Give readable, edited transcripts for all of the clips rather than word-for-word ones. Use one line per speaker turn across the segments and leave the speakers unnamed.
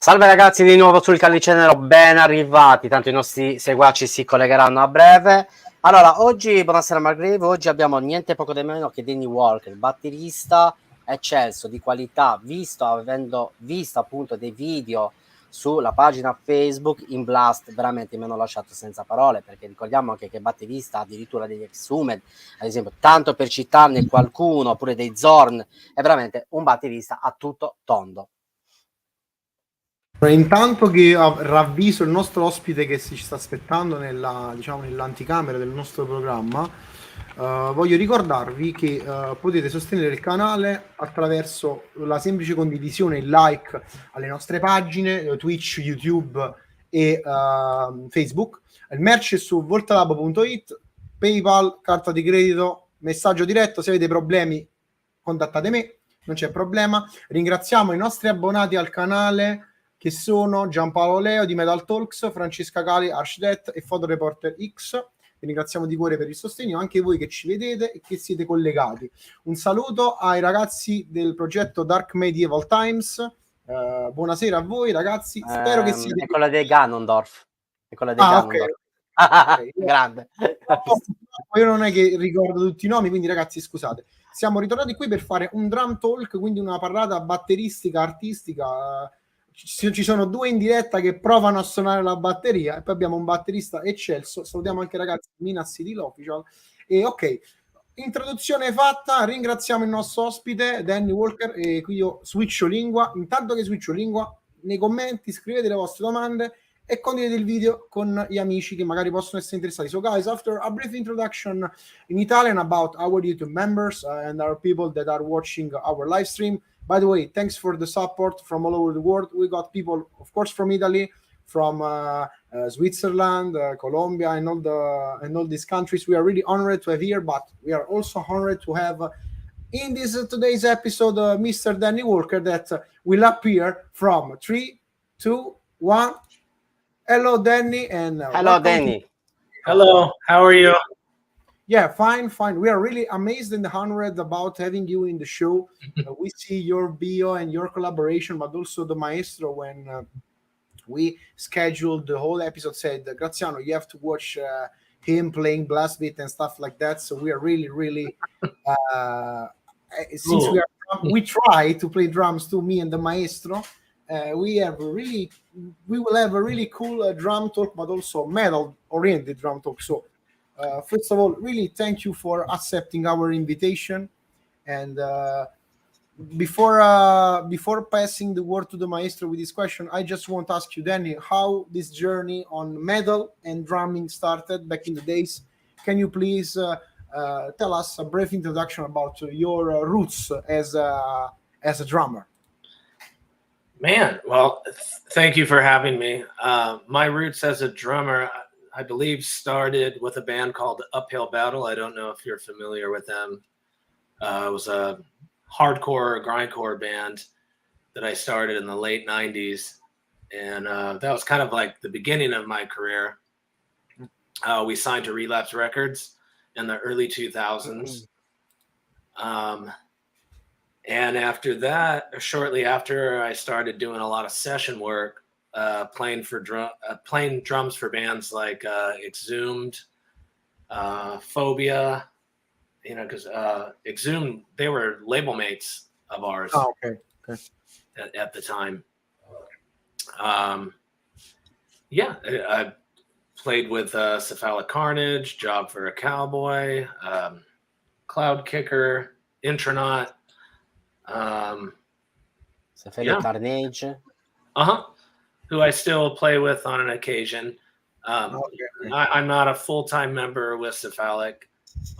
Salve ragazzi, di nuovo sul Calice Nero, ben arrivati, tanto i nostri seguaci si collegheranno a breve. Allora, oggi, buonasera Margrevo, oggi abbiamo niente poco di meno che Danny Walker, batterista eccelso, di qualità, avendo visto appunto dei video sulla pagina Facebook in blast, veramente mi hanno lasciato senza parole, perché ricordiamo anche che batterista addirittura degli Exhumed, ad esempio, tanto per citarne qualcuno, oppure dei Zorn, è veramente un batterista a tutto tondo.
Intanto che ravviso il nostro ospite che ci sta aspettando nell'anticamera del nostro programma, voglio ricordarvi che potete sostenere il canale attraverso la semplice condivisione e like alle nostre pagine Twitch, YouTube e Facebook. Il merch è su voltalab.it, PayPal, carta di credito, messaggio diretto. Se avete problemi contattate me, non c'è problema. Ringraziamo i nostri abbonati al canale, che sono Giampa L di Metal Talks, Fransce Kali, Archdet e Photo Reporter X. Vi ringraziamo di cuore per il sostegno, anche voi che ci vedete e che siete collegati. Un saluto ai ragazzi del progetto Dark Medieval Times. Buonasera a voi ragazzi, spero che siete...
È quella dei Ganondorf. È quella dei Ganondorf.
Okay.
Grande.
Io non è che ricordo tutti i nomi, quindi ragazzi scusate. Siamo ritornati qui per fare un drum talk, quindi una parlata batteristica, artistica. Ci sono due in diretta che provano a suonare la batteria e poi abbiamo un batterista eccelso. Salutiamo anche i ragazzi di Mina City Official. E ok, introduzione fatta, ringraziamo il nostro ospite Danny Walker e qui io switcho lingua. Intanto che switcho lingua, nei commenti scrivete le vostre domande e condividete il video con gli amici che magari possono essere interessati. So guys, after a brief introduction in Italian about our YouTube members and our people that are watching our live stream. By the way, thanks for the support from all over the world. We got people, of course, from Italy, from Switzerland, Colombia, and all these countries. We are really honored to have here, but we are also honored to have in this today's episode Mr. Danny Walker that will appear from 3, 2, 1. Hello, Danny, and
hello, Danny.
Hello, how are you?
Yeah, fine. We are really amazed and honored about having you in the show. We see your bio and your collaboration, but also the maestro. When we scheduled the whole episode, said, Graziano, you have to watch him playing blast beat and stuff like that. So we are really, since we try to play drums too, me and the maestro. We will have a really cool drum talk, but also metal-oriented drum talk. So, first of all, really thank you for accepting our invitation. And before passing the word to the maestro with this question, I just want to ask you, Danny, how this journey on metal and drumming started back in the days. Can you please tell us a brief introduction about your roots as a drummer?
Man, well, thank you for having me. My roots as a drummer, I believe, started with a band called Uphill Battle. I don't know if you're familiar with them. It was a hardcore, grindcore band that I started in the late 90s. And that was kind of like the beginning of my career. We signed to Relapse Records in the early 2000s. And after that, shortly after, I started doing a lot of session work, playing drums for bands like Exhumed, Phobia, because Exhumed, they were label mates of ours.
Oh, okay.
At the time. I played with Cephalic Carnage, Job for a Cowboy, Cloud Kicker, Intronaut.
Cephalic Carnage.
Who I still play with on an occasion. I'm not a full-time member with Cephalic,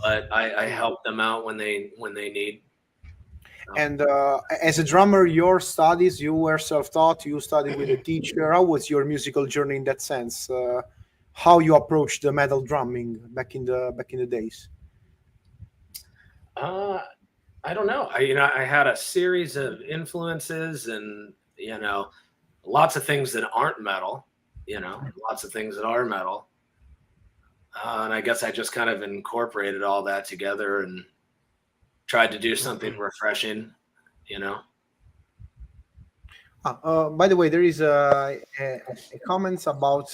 but I help them out when they need.
And as a drummer, your studies, you were self-taught, you studied with a teacher. How was your musical journey in that sense? How you approached the metal drumming back in the days?
I don't know. I had a series of influences and, lots of things that aren't metal, lots of things that are metal. And I guess I just kind of incorporated all that together and tried to do something refreshing,
By the way, there is a comments about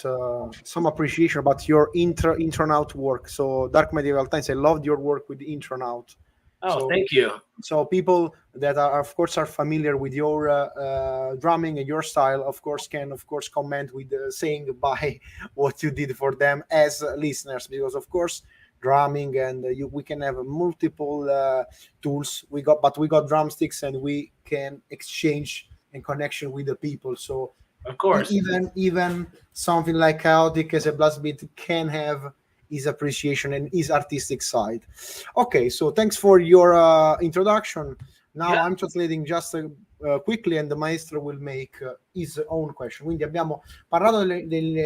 some appreciation about your Intronaut work. So Dark Medieval Times, I loved your work with Intronaut.
Oh, thank you.
So people that are, of course, are familiar with your drumming and your style, of course, can comment with saying by what you did for them as listeners, because of course drumming and we can have multiple tools. We got drumsticks and we can exchange in connection with the people. So
of course,
even something like Chaotic as a blast beat can have his appreciation and his artistic side. Okay, so thanks for your introduction. Now I'm translating just quickly and the maestro will make his own question. Quindi abbiamo parlato degli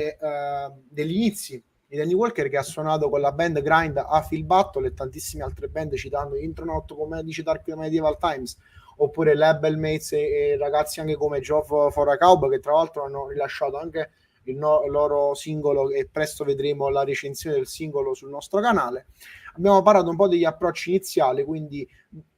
inizi di Danny Walker, che ha suonato con la band Grind a Phil Battle e tantissime altre band, citando Intronaut, come dice Dark Medieval Times, oppure Label Mates e ragazzi anche come Joe for a Cowboy, che tra l'altro hanno rilasciato anche il loro singolo e presto vedremo la recensione del singolo sul nostro canale. Abbiamo parlato un po' degli approcci iniziali, quindi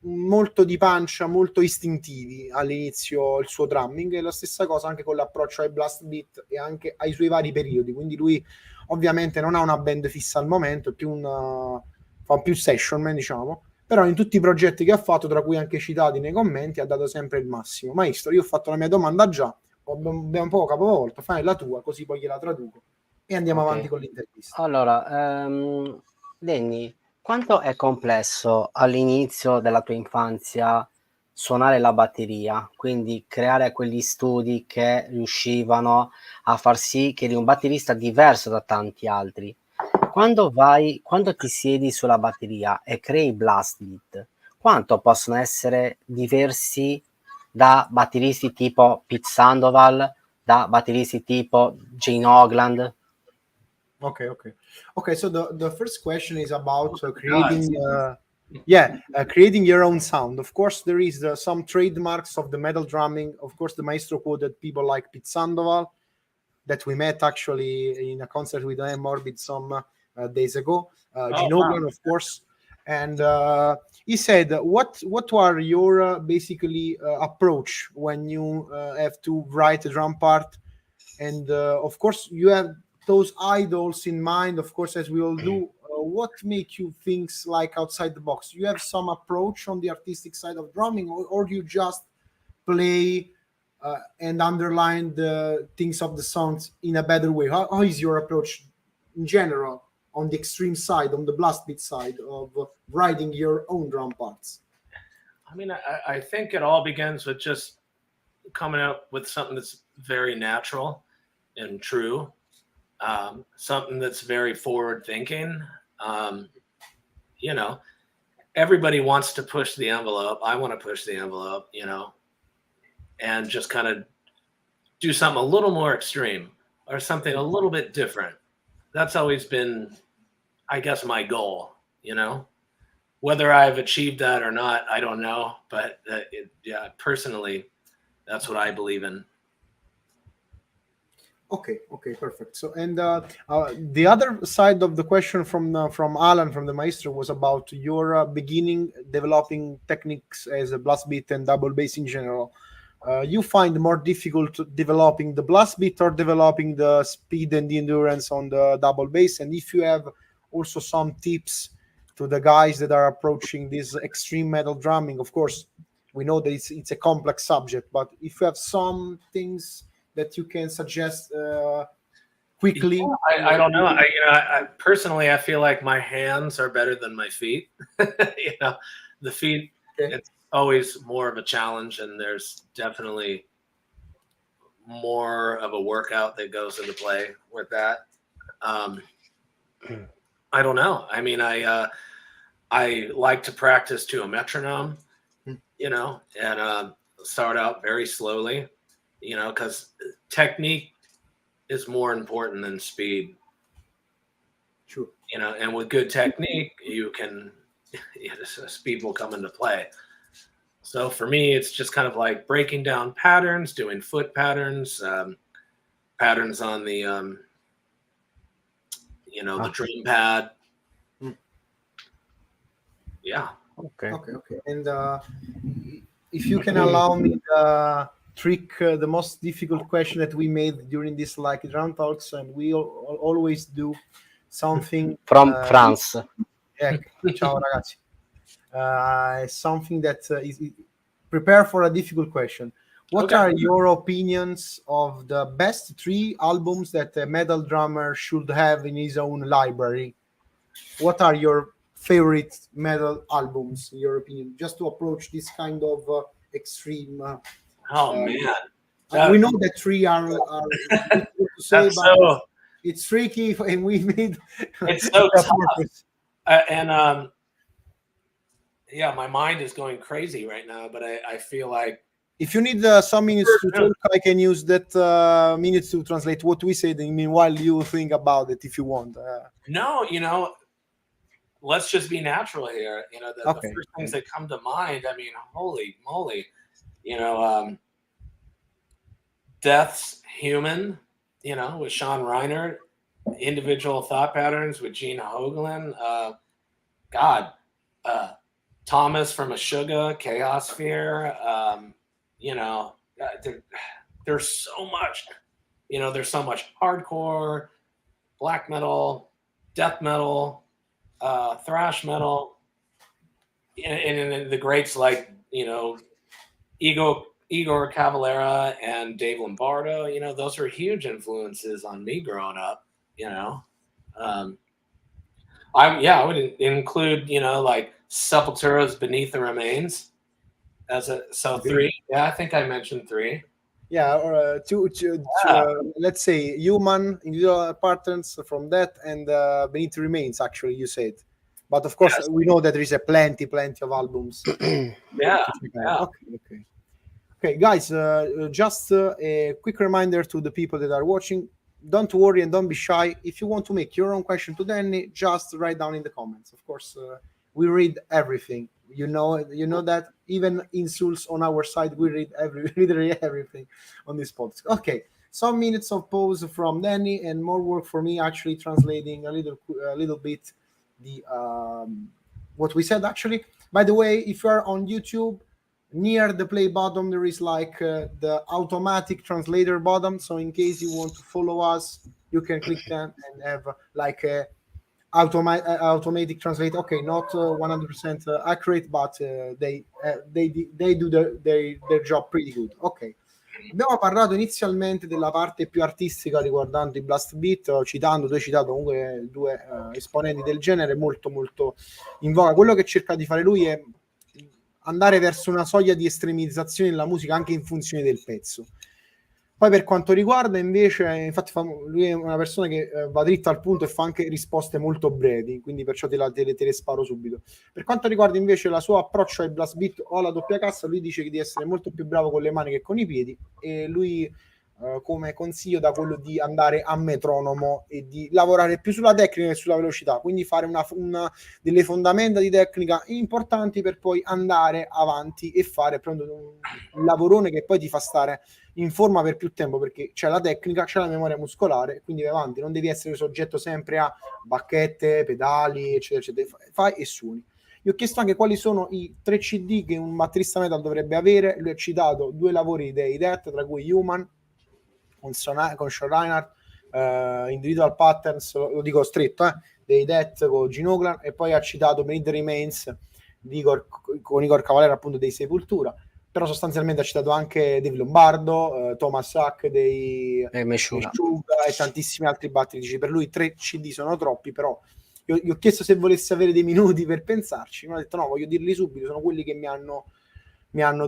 molto di pancia, molto istintivi all'inizio il suo drumming, e la stessa cosa anche con l'approccio ai blast beat e anche ai suoi vari periodi. Quindi lui ovviamente non ha una band fissa al momento, è più fa più session man, diciamo, però in tutti i progetti che ha fatto, tra cui anche citati nei commenti, ha dato sempre il massimo. Maestro, io ho fatto la mia domanda già, abbiamo un po' capovolto, fai la tua, così poi gliela traduco e andiamo avanti con l'intervista.
Allora, Danny, quanto è complesso all'inizio della tua infanzia suonare la batteria, quindi creare quegli studi che riuscivano a far sì che eri un batterista diverso da tanti altri? Quando ti siedi sulla batteria e crei blast beat, quanto possono essere diversi da batteristi tipo Pete Sandoval, da batteristi tipo Gene Hogland?
Okay. So the first question is about creating, creating your own sound. Of course, there is some trademarks of the metal drumming. Of course, the maestro quoted people like Pete Sandoval, that we met actually in a concert with Morbid some days ago. Gene Hoglan, of course, and he said, "What are your basically approach when you have to write a drum part?" And of course, you have those idols in mind, of course, as we all do. What make you think like outside the box? You have some approach on the artistic side of drumming, or you just play and underline the things of the songs in a better way? How is your approach in general on the extreme side, on the blast beat side of writing your own drum parts?
I mean, I think it all begins with just coming up with something that's very natural and true, something that's very forward thinking. You know, everybody wants to push the envelope. I want to push the envelope, you know, and just kind of do something a little more extreme or something a little bit different. That's always been, I guess, my goal, you know. Whether I've achieved that or not, I don't know. But personally, that's what I believe in.
Okay, perfect. So, and the other side of the question from Alan, from the maestro, was about your beginning developing techniques as a blast beat and double bass in general. You find more difficult developing the blast beat or developing the speed and the endurance on the double bass? And if you have also some tips to the guys that are approaching this extreme metal drumming, of course, we know that it's a complex subject, but if you have some things that you can suggest quickly.
I don't know. I personally, I feel like my hands are better than my feet. You know, the feet, it's always more of a challenge, and there's definitely more of a workout that goes into play with that. I don't know. I mean, I like to practice to a metronome, you know, and start out very slowly, you know, because technique is more important than speed.
True.
You know, and with good technique, speed will come into play. So for me, it's just kind of like breaking down patterns, doing foot patterns, patterns on the, the drum pad. Yeah.
Okay. And if you can allow me trick, the most difficult question that we made during this like drum talks, and we always do something
from France.
Ciao ragazzi. Something that is prepare for a difficult question. What are your opinions of the best 3 albums that a metal drummer should have in his own library? What are your favorite metal albums, in your opinion, just to approach this kind of extreme?
Man,
we know that 3 are difficult to say, but it's tricky, and we made
it's so tough. Yeah, my mind is going crazy right now, but I feel like
if you need some minutes to talk, I can use that minutes to translate what we said. And meanwhile, you think about it if you want.
No, let's just be natural here. The first things that come to mind, I mean, holy moly, Death's Human, with Sean Reiner, Individual Thought Patterns with Gene Hoglan, Thomas from Meshuggah, Chaos Sphere, there's so much, there's so much hardcore, black metal, death metal, thrash metal, and the greats like, Igor Cavalera and Dave Lombardo, those are huge influences on me growing up, I would include, like Sepultura's Beneath the Remains as 3. Yeah, I think I mentioned 3.
Yeah, or let's say Human, Individual Patterns from that, and Beneath the Remains, actually, you said. But of course, we know that there is a plenty of albums. Okay, guys, just a quick reminder to the people that are watching. Don't worry and don't be shy. If you want to make your own question to Danny, just write down in the comments. Of course, we read everything. You know that even insults on our side, we read literally everything on this podcast. Okay, some minutes of pause from Danny and more work for me actually translating a little bit the what we said actually. By the way, if you are on YouTube, near the play button there is like the automatic translator button, so in case you want to follow us, you can click that and have like a automatic translate. Okay, not 100% accurate, but they do their job pretty good. Ok, abbiamo parlato inizialmente della parte più artistica riguardante i blast beat, tu hai citato comunque 2 esponenti del genere molto in voga. Quello che cerca di fare lui è andare verso una soglia di estremizzazione della musica anche in funzione del pezzo. Poi per quanto riguarda invece, infatti lui è una persona che va dritto al punto e fa anche risposte molto brevi, quindi perciò te le sparo subito. Per quanto riguarda invece la sua approccio ai blast beat o alla doppia cassa, lui dice di essere molto più bravo con le mani che con i piedi, e lui come consiglio dà quello di andare a metronomo e di lavorare più sulla tecnica che sulla velocità, quindi fare delle fondamenta di tecnica importanti per poi andare avanti e fare un lavorone che poi ti fa stare in forma per più tempo, perché c'è la tecnica, c'è la memoria muscolare, quindi vai avanti, non devi essere soggetto sempre a bacchette, pedali, eccetera, eccetera. Fai e suoni. Gli ho chiesto anche quali sono i 3 CD che un batterista metal dovrebbe avere. Lui ha citato 2 lavori dei Death, tra cui Human, con Sean Reinhardt, Individual Patterns, lo dico stretto, dei Death con Gene Hoglan, e poi ha citato Beneath the Remains con Igor Cavalera, appunto, dei Sepultura. Però sostanzialmente ha citato anche Dave Lombardo, Thomas Hack dei Meshuggah e tantissimi altri batterici. Per lui 3 CD sono troppi, però io gli ho chiesto se volesse avere dei minuti per pensarci, mi ha detto no, voglio dirli subito, sono quelli che mi hanno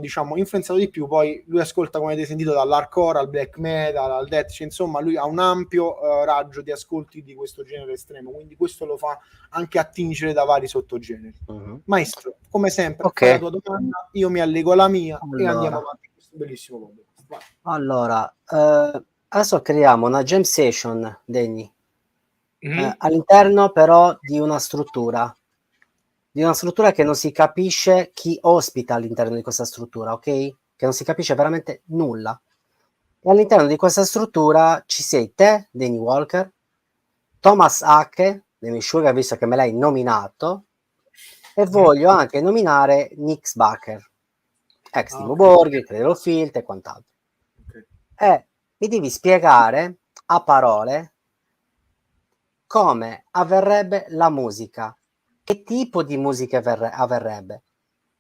diciamo influenzato di più. Poi lui ascolta, come avete sentito, dall'hardcore al black metal al death, cioè, insomma lui ha un ampio raggio di ascolti di questo genere estremo, quindi questo lo fa anche attingere da vari sottogeneri. Maestro, come sempre, fai la tua domanda, io mi allego alla mia e andiamo avanti in questo bellissimo podcast.
Allora, adesso creiamo una jam session, Denny, all'interno però di una struttura che non si capisce chi ospita all'interno di questa struttura, ok? Che non si capisce veramente nulla. E all'interno di questa struttura ci sei te, Danny Walker, Thomas Hack, dei Meshuggah, visto che me l'hai nominato, e voglio anche nominare Nick Baker, ex Timo Borghi, Cradle of Filth e quant'altro. mi devi spiegare a parole come avverrebbe la musica, che tipo di musica avverrebbe,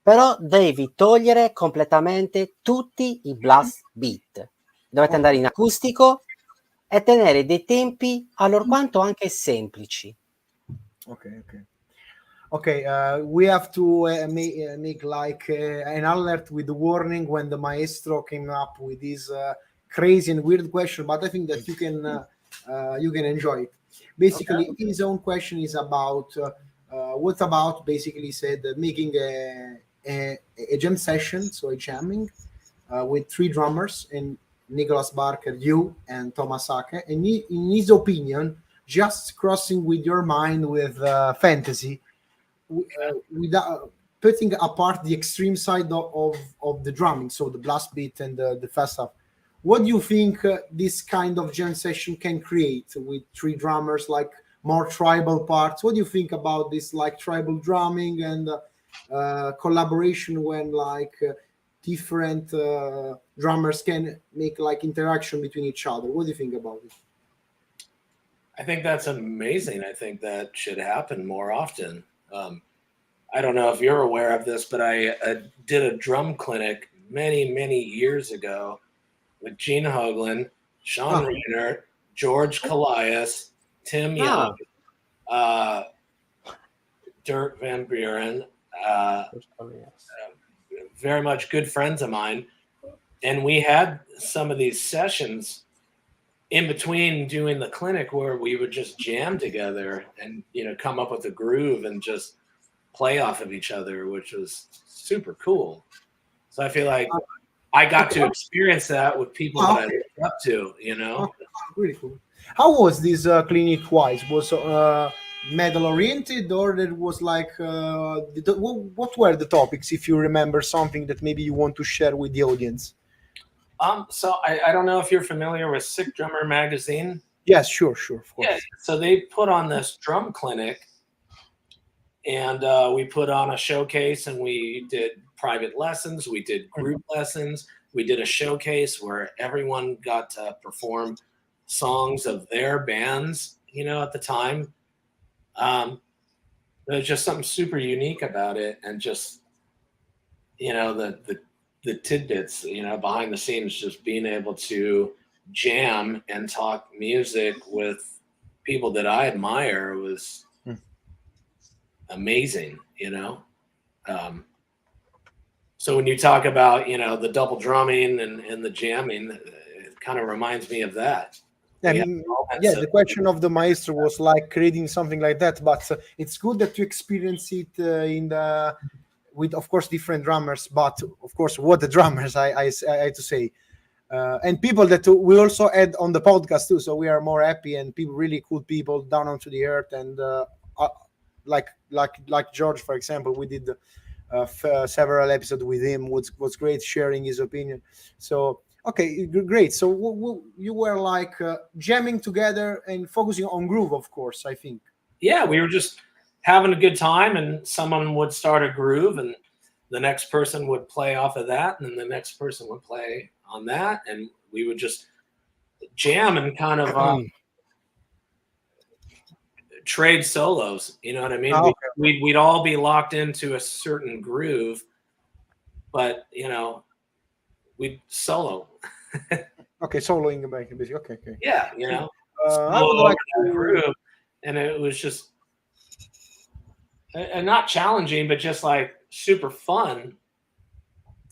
però devi togliere completamente tutti i blast beat, dovete andare in acustico e tenere dei tempi allorquanto anche semplici.
Okay, we have to make like an alert with the warning when the maestro came up with this crazy and weird question, but I think that you can enjoy it. Basically, his own question is about what about basically said making a jam session, so a jamming with 3 drummers, and Nicholas Barker, you, and Thomas Ake, and in his opinion, just crossing with your mind with fantasy. Without putting apart the extreme side of the drumming, so the blast beat and the fast stuff, what do you think this kind of jam session can create with 3 drummers, like more tribal parts? What do you think about this, like tribal drumming and collaboration when like different drummers can make like interaction between each other? What do you think about it?
I think that's amazing. I think that should happen more often. I don't know if you're aware of this, but I did a drum clinic many years ago with Gene Hoagland, Sean Reinert, George Calice, Tim Young, Dirk Van Buren, very much good friends of mine. And we had some of these sessions in between doing the clinic where we would just jam together and, come up with a groove and just play off of each other, which was super cool. So I feel like I got to experience that with people that I looked up to,
Really cool. How was this clinic wise? Was metal oriented, or it was like what were the topics, if you remember something that maybe you want to share with the audience?
So I don't know if you're familiar with Sick Drummer magazine.
Yes, sure, of course.
Yeah, so they put on this drum clinic, and we put on a showcase, and we did private lessons, we did group lessons, we did a showcase where everyone got to perform songs of their bands, at the time. There's just something super unique about it, and just the tidbits, behind the scenes, just being able to jam and talk music with people that I admire was amazing, So when you talk about, the double drumming and the jamming, it kind of reminds me of that.
The question of the maestro was like creating something like that, but it's good that you experience it with, of course, different drummers, but of course, what the drummers, I had to say, and people that we also had on the podcast too. So we are more happy, and people, really cool people down onto the earth, and like George, for example, we did several episodes with him. Was great sharing his opinion. So okay, great. So you were like jamming together and focusing on groove, of course, I think.
Yeah, we were just having a good time, and someone would start a groove, and the next person would play off of that, and then the next person would play on that, and we would just jam and kind of trade solos. You know what I mean? We'd all be locked into a certain groove, but we'd solo.
Okay, soloing back, basically. Okay.
Yeah,
I would like to
groove, and it was just. And not challenging, but just like super fun.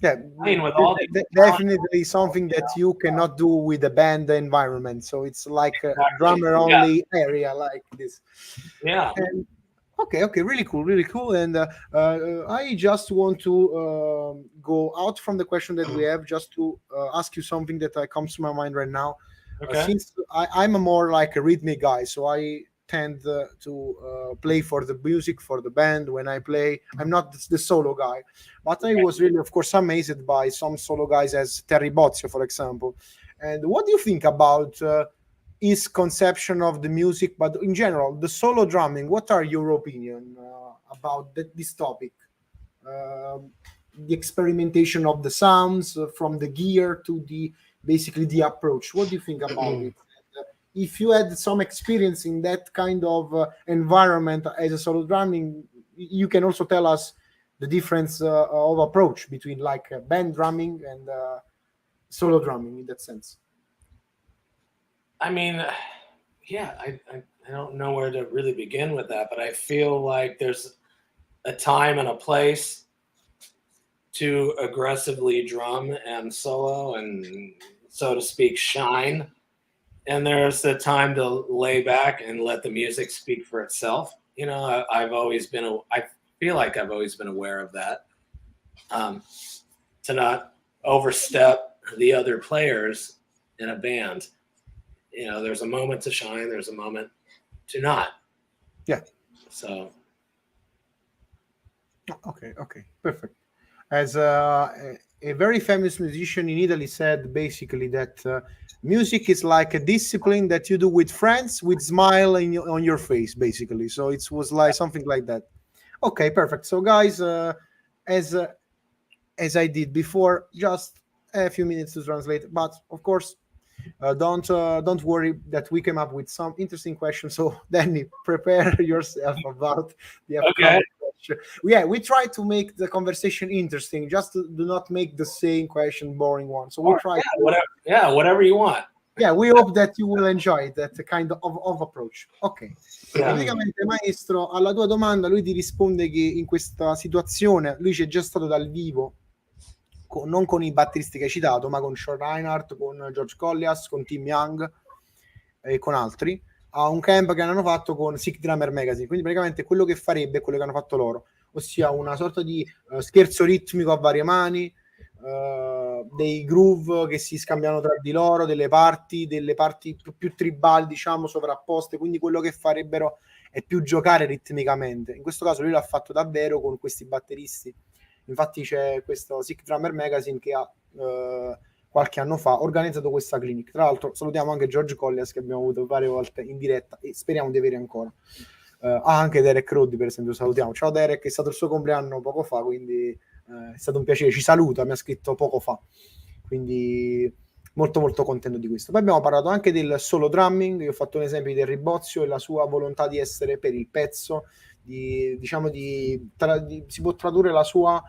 Yeah,
with all
definitely something that you cannot do with a band environment. So it's like a drummer only area like this.
Yeah.
And, okay, really cool. And I just want to go out from the question that we have, just to ask you something that comes to my mind right now.
Okay.
Since I'm a more like a rhythmic guy, so I tend to play for the music, for the band when I play. I'm not the solo guy, but I was really, of course, amazed by some solo guys as Terry Bozzio, for example. And what do you think about his conception of the music, but in general, the solo drumming? What are your opinion about this topic? The experimentation of the sounds, from the gear to the basically the approach. What do you think about it? If you had some experience in that kind of environment as a solo drumming, you can also tell us the difference of approach between like band drumming and solo drumming in that sense.
I mean, yeah, I don't know where to really begin with that, but I feel like there's a time and a place to aggressively drum and solo and, so to speak, shine. And there's the time to lay back and let the music speak for itself. You know, I feel like I've always been aware of that. To not overstep the other players in a band. You know, there's a moment to shine, there's a moment to not.
Yeah.
So.
Okay, perfect. As a very famous musician in Italy said basically that music is like a discipline that you do with friends with smile on your face, basically. So it was like something like that. Okay, perfect. So guys, as I did before, just a few minutes to translate, but of course, don't worry that we came up with some interesting questions. So Danny, prepare yourself about the
Okay.
Yeah, we try to make the conversation interesting, just to do not make the same question boring one. So we'll try.
Whatever you want.
Yeah, we hope that you will enjoy that kind of approach. Ok.
Yeah.
Praticamente, maestro, alla tua domanda lui ti risponde che in questa situazione lui c'è già stato dal vivo, non con i batteristi che hai citato, ma con Sean Reinhardt, con George Collias, con Tim Young e con altri, a un camp che hanno fatto con Sick Drummer Magazine. Quindi praticamente quello che farebbe è quello che hanno fatto loro, ossia una sorta di scherzo ritmico a varie mani, dei groove che si scambiano tra di loro, delle parti più tribali, diciamo, sovrapposte. Quindi quello che farebbero è più giocare ritmicamente. In questo caso lui l'ha fatto davvero con questi batteristi. Infatti c'è questo Sick Drummer Magazine che ha qualche anno fa organizzato questa clinic. Tra l'altro salutiamo anche George Collias, che abbiamo avuto varie volte in diretta e speriamo di avere ancora. Anche Derek Roddy, per esempio, salutiamo. Ciao Derek, è stato il suo compleanno poco fa, quindi è stato un piacere. Ci saluta, mi ha scritto poco fa, quindi molto molto contento di questo. Poi abbiamo parlato anche del solo drumming. Io ho fatto un esempio di Terry Bozzio e la sua volontà di essere per il pezzo, si può tradurre la sua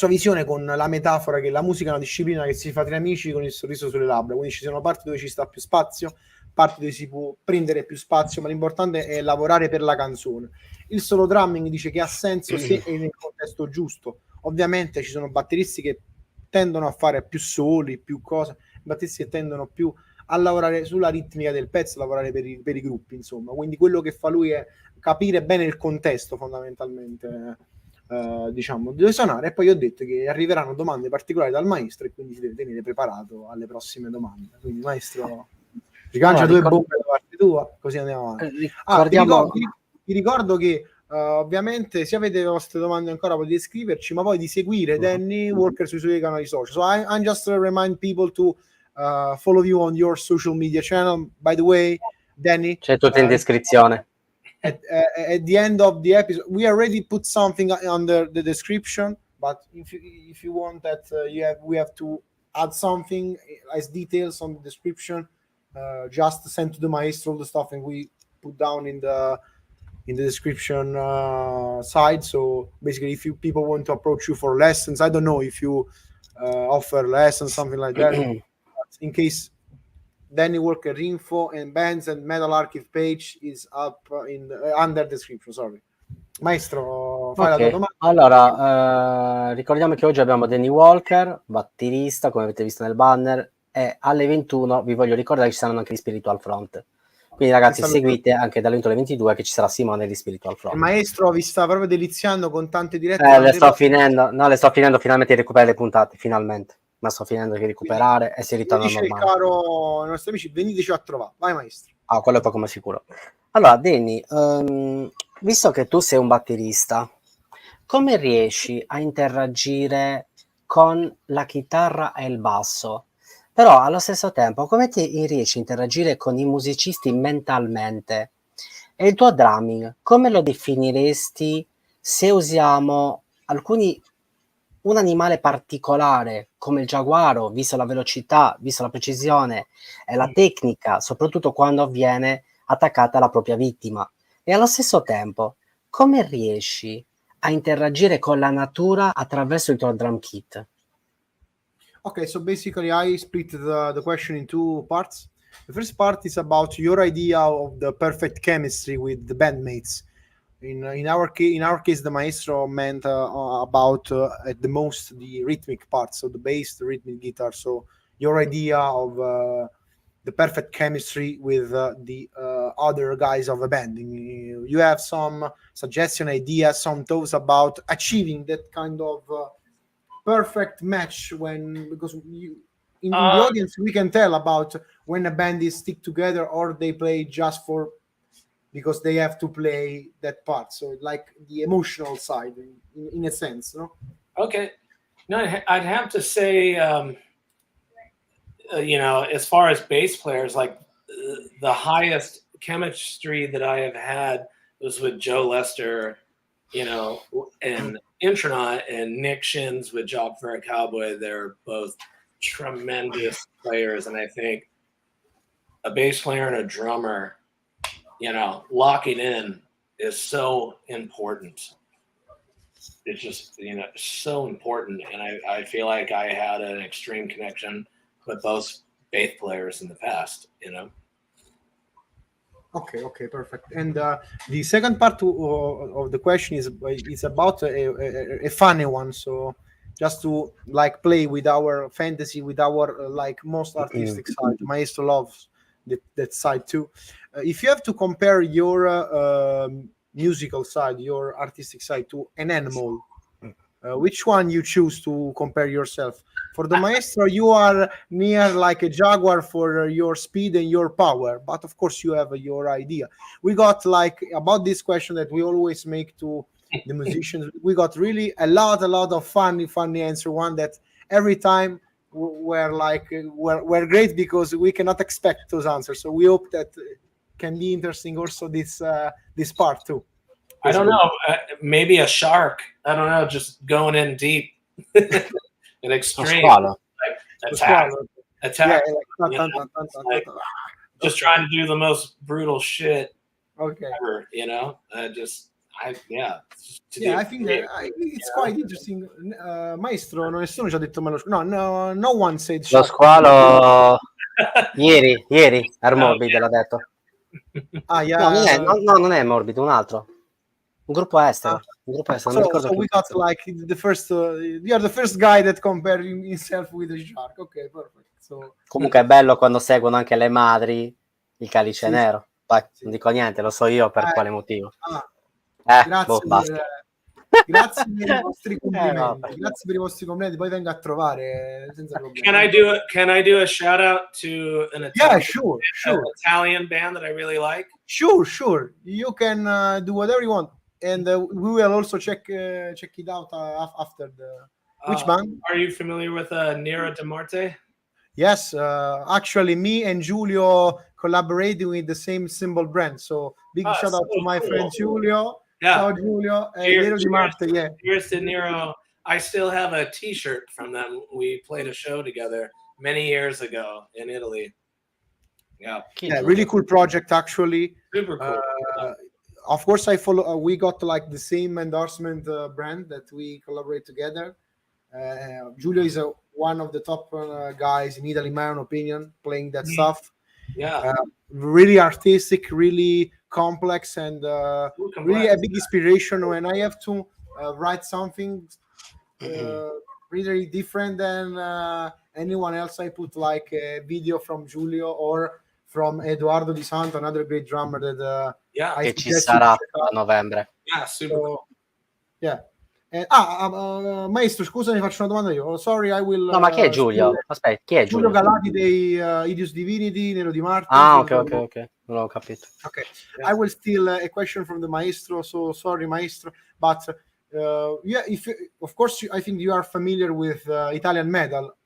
visione con la metafora che la musica è una disciplina che si fa tra amici con il sorriso sulle labbra. Quindi ci sono parti dove ci sta più spazio, parti dove si può prendere più spazio, ma l'importante è lavorare per la canzone. Il solo drumming dice che ha senso se è nel contesto giusto. Ovviamente ci sono batteristi che tendono a fare più soli, più cose, batteristi che tendono più a lavorare sulla ritmica del pezzo, lavorare per i gruppi, insomma. Quindi quello che fa lui è capire bene il contesto, fondamentalmente, diciamo, dove suonare. E poi ho detto che arriveranno domande particolari dal maestro e quindi si deve tenere preparato alle prossime domande. Quindi maestro, ricancia due bombe da parte tua, così andiamo avanti. Vi ricordo che ovviamente se avete le vostre domande ancora potete scriverci, ma poi di seguire Danny Walker sui suoi canali social. So I'm just remind people to follow you on your social media channel. By the way, Danny,
c'è tutto in descrizione.
At the end of the episode, we already put something under the description, but if you want that, we have to add something as details on the description. Just send to the maestro all the stuff, and we put down in the description side. So basically, if people want to approach you for lessons, I don't know if you offer lessons, something like that. In case, Danny Walker info and bands and metal archive page is up under description. Sorry, maestro, fai la tua domanda.
Allora, ricordiamo che oggi abbiamo Danny Walker, batterista, come avete visto nel banner, e alle 21 vi voglio ricordare che ci saranno anche gli Spiritual Front. Quindi ragazzi, seguite anche dalle 21 alle 22 che ci sarà Simone di Spiritual Front.
Il maestro vi sta proprio deliziando con tante dirette.
Le sto finendo, finalmente di recuperare le puntate, finalmente. Ma sto finendo di recuperare. Quindi, e si ritorna normale.
Caro i nostri amici, veniteci a trovare. Vai maestro.
Quello è poco ma sicuro. Allora, Danny, visto che tu sei un batterista, come riesci a interagire con la chitarra e il basso? Però allo stesso tempo, come ti riesci a interagire con i musicisti mentalmente? E il tuo drumming, come lo definiresti se usiamo alcuni un animale particolare come il giaguaro, visto la velocità, visto la precisione e la tecnica, soprattutto quando viene attaccata la propria vittima. E allo stesso tempo, come riesci a interagire con la natura attraverso il tuo drum kit?
Okay, so basically I split the question in two parts. The first part is about your idea of the perfect chemistry with the bandmates. In our case, the maestro meant about at the most the rhythmic part, so the bass, the rhythmic guitar. So your idea of the perfect chemistry with the other guys of a band. You have some suggestion, ideas, some thoughts about achieving that kind of perfect match because in the audience we can tell about when a band is stick together or they play just for because they have to play that part, so like the emotional side in a sense, no?
Okay. No, I'd have to say as far as bass players, like the highest chemistry that I have had was with Joe Lester, and Intronaut, and Nick Shins with Job for a Cowboy. They're both tremendous players, and I think a bass player and a drummer, locking in is so important. It's just, so important, and I feel like I had an extreme connection with both bass players in the past,
Okay, perfect. And the second part of the question is about a funny one. So just to like play with our fantasy, with our like most artistic side. Maestro loves that side too. If you have to compare your musical side, your artistic side to an animal, which one you choose to compare yourself? For the maestro, you are near like a jaguar for your speed and your power, but of course you have your idea. We got like about this question that we always make to the musicians. We got really a lot of funny answer. One that every time we're great because we cannot expect those answers. So we hope that can be interesting also this part too.
I don't know. Maybe a shark. I don't know. Just going in deep. An extreme attack.
Yeah,
just trying to do the most brutal shit.
Okay.
Ever, I
think that it's quite interesting. Maestro, nessuno ci ha detto no one said
lo squalo ieri Morbido l'ha detto. Non è Morbido, un altro. Un gruppo estero.
So we got like the first. You are the first guy that compared himself with the shark. Ok, perfect. So,
comunque è bello quando seguono anche le madri il Calice Nero. Poi non dico niente, lo so io per quale motivo.
Grazie. Grazie per i vostri complimenti. Grazie per i vostri complimenti. Poi vengo a trovare senza problemi.
Can I do a shout out to an Italian band that I really like?
Sure. You can do whatever you want. And we will also check it out after the. Which band?
Are you familiar with Nero de Marte?
Yes, actually, me and Giulio collaborating with the same symbol brand. So big shout out to my friend Giulio.
Yeah.
Ciao Giulio. Nero di Marte. Yeah.
Here's to Nero. I still have a T-shirt from them. We played a show together many years ago in Italy. Yeah,
really cool project actually.
Super cool.
Of course, I follow. We got like the same endorsement brand that we collaborate together. Giulio is one of the top guys in Italy, in my own opinion, playing that stuff.
Yeah,
really artistic, really complex, and really a big inspiration when I have to write something really different than anyone else. I put like a video from Giulio or from Edoardo Di Santo, another great drummer that
che ci sarà a novembre.
Super cool.
Maestro, scusami, faccio una domanda io. Sorry, I will.
No, ma chi è Giulio? Aspetta, chi è Giulio?
Galati dei Idios Divinity, Nero di Marte.
Ok. Non ho capito.
Okay. Yeah. I will steal a question from the Maestro, so sorry, Maestro. But of course, I think you are familiar with Italian metal.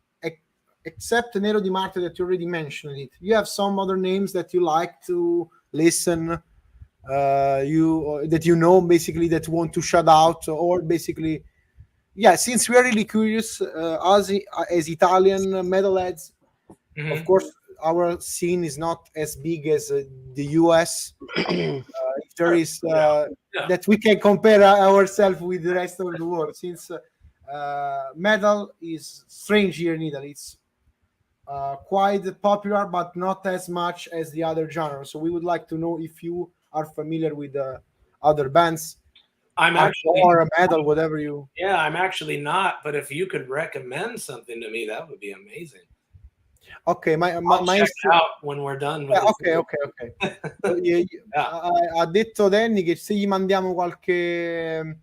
Except Nero di Marte that you already mentioned it. You have some other names that you like to listen, basically that want to shout out, or basically yeah, since we are really curious, us as Italian metalheads, of course, our scene is not as big as the US. If there is that we can compare ourselves with the rest of the world, since metal is strange here in Italy. It's quite popular, but not as much as the other genres. So we would like to know if you are familiar with other bands.
I'm actually
or metal, whatever you.
Yeah, I'm actually not. But if you could recommend something to me, that would be amazing.
Ok,
I'll check it out when we're done with
ok. Ha detto Danny che se gli mandiamo qualche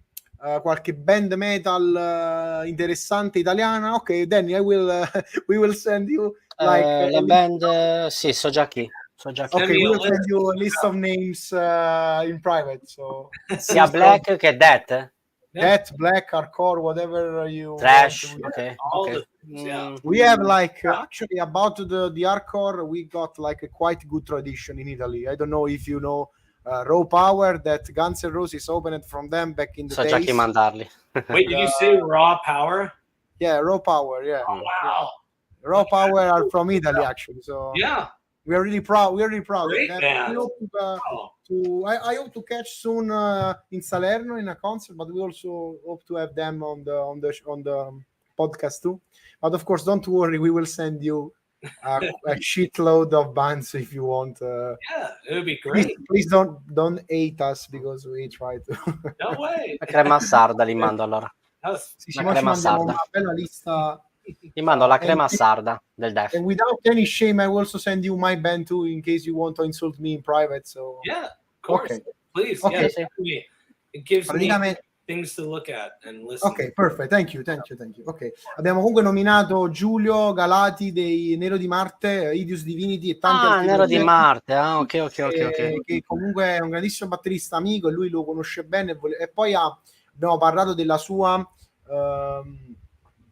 band metal interessante italiana, ok Danny, we will send you like
la band, sì, so già chi.
Ok, we will send you a list of names in private. So
sia Black che Death.
Death, Black, Hardcore, whatever you
Thrash,
want.
okay.
We have like actually about the hardcore, we got like a quite good tradition in Italy. I don't know if you know Raw Power, that Guns N' Roses opened from them back in the days.
So già chi mandarli.
Wait, did you say Raw Power?
Yeah, Raw Power, yeah.
Oh, wow.
Raw Power are from Italy actually. So
yeah.
We are really proud. Great of that.
We
hope I hope to catch soon in Salerno in a concert, but we also hope to have them on the podcast too. But of course, don't worry, we will send you a shitload of bands if you want.
Yeah, it would be great.
Please don't hate us because we try to.
No way.
La crema sarda li mando allora.
Sì, la crema sarda. Una bella lista.
Ti mando la crema sarda del Def.
And without any shame, I will also send you my band too, in case you want to insult me in private. So
yeah, of course,
okay.
Please.
Okay.
Yeah, it gives me things to look at and listen.
Ok, perfect. Thank you. Ok, abbiamo comunque nominato Giulio Galati dei Nero di Marte, Idius Divinity e tanti altri.
Nero di Marte, ok.
Che comunque è un grandissimo batterista amico e lui lo conosce bene e poi abbiamo parlato della sua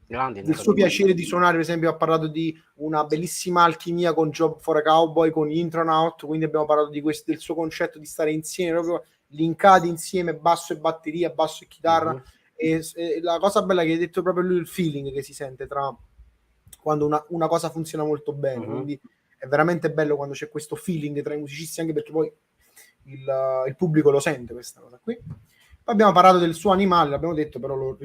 del suo piacere di suonare. Per esempio ha parlato di una bellissima alchimia con Job for a Cowboy, con gli Intronaut, quindi abbiamo parlato di del suo concetto di stare insieme, proprio linkati insieme, basso e batteria, basso e chitarra. E la cosa bella che hai detto proprio lui, il feeling che si sente tra quando una cosa funziona molto bene, quindi è veramente bello quando c'è questo feeling tra i musicisti, anche perché poi il pubblico lo sente questa cosa qui. Poi abbiamo parlato del suo animale, l'abbiamo detto, però lo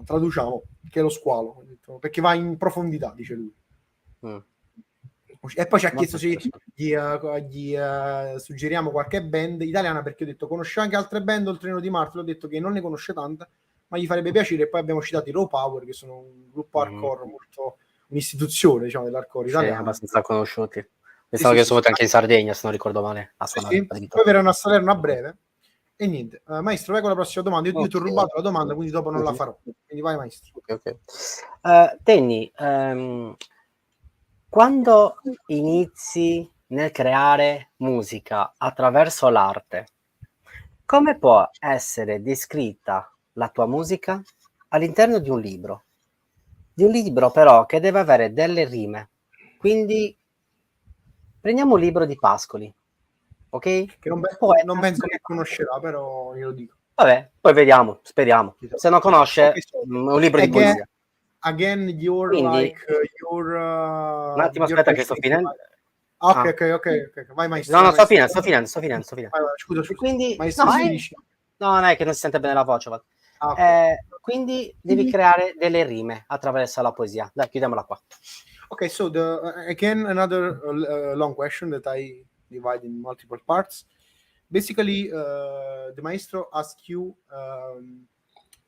traduciamo, che è lo squalo, perché va in profondità, dice lui. E poi ci ha chiesto se gli suggeriamo qualche band italiana, perché ho detto conosce anche altre band oltre Nero di Marte, l'ho detto che non ne conosce tante, ma gli farebbe piacere. E poi abbiamo citato i Raw Power, che sono un gruppo hardcore molto, un'istituzione, diciamo, dell'hardcore italiano.
Sì, abbastanza conosciuti. Pensavo che sono anche in Sardegna, se non ricordo male.
Poi verranno a Salerno a breve. E niente, maestro, vai con la prossima domanda. Io ti ho rubato la domanda, quindi dopo non la farò. Quindi vai, maestro.
Ok. Tenny, quando inizi nel creare musica attraverso l'arte, come può essere descritta la tua musica all'interno di un libro? Di un libro però che deve avere delle rime. Quindi prendiamo un libro di Pascoli. Ok?
Che non penso che conoscerà, però io lo dico.
Vabbè, poi vediamo, speriamo. Se non conosce, un libro di poesia.
Again,
un attimo, aspetta che sto finendo.
Ok. Vai, maestro.
No, sto finendo.
Scusa.
Quindi,
maestro,
no, non è che non si sente bene la voce. Quindi devi creare delle rime attraverso la poesia. Dai, chiudiamola qua.
Ok, so again another long question that I divide in multiple parts. Basically, the maestro asked you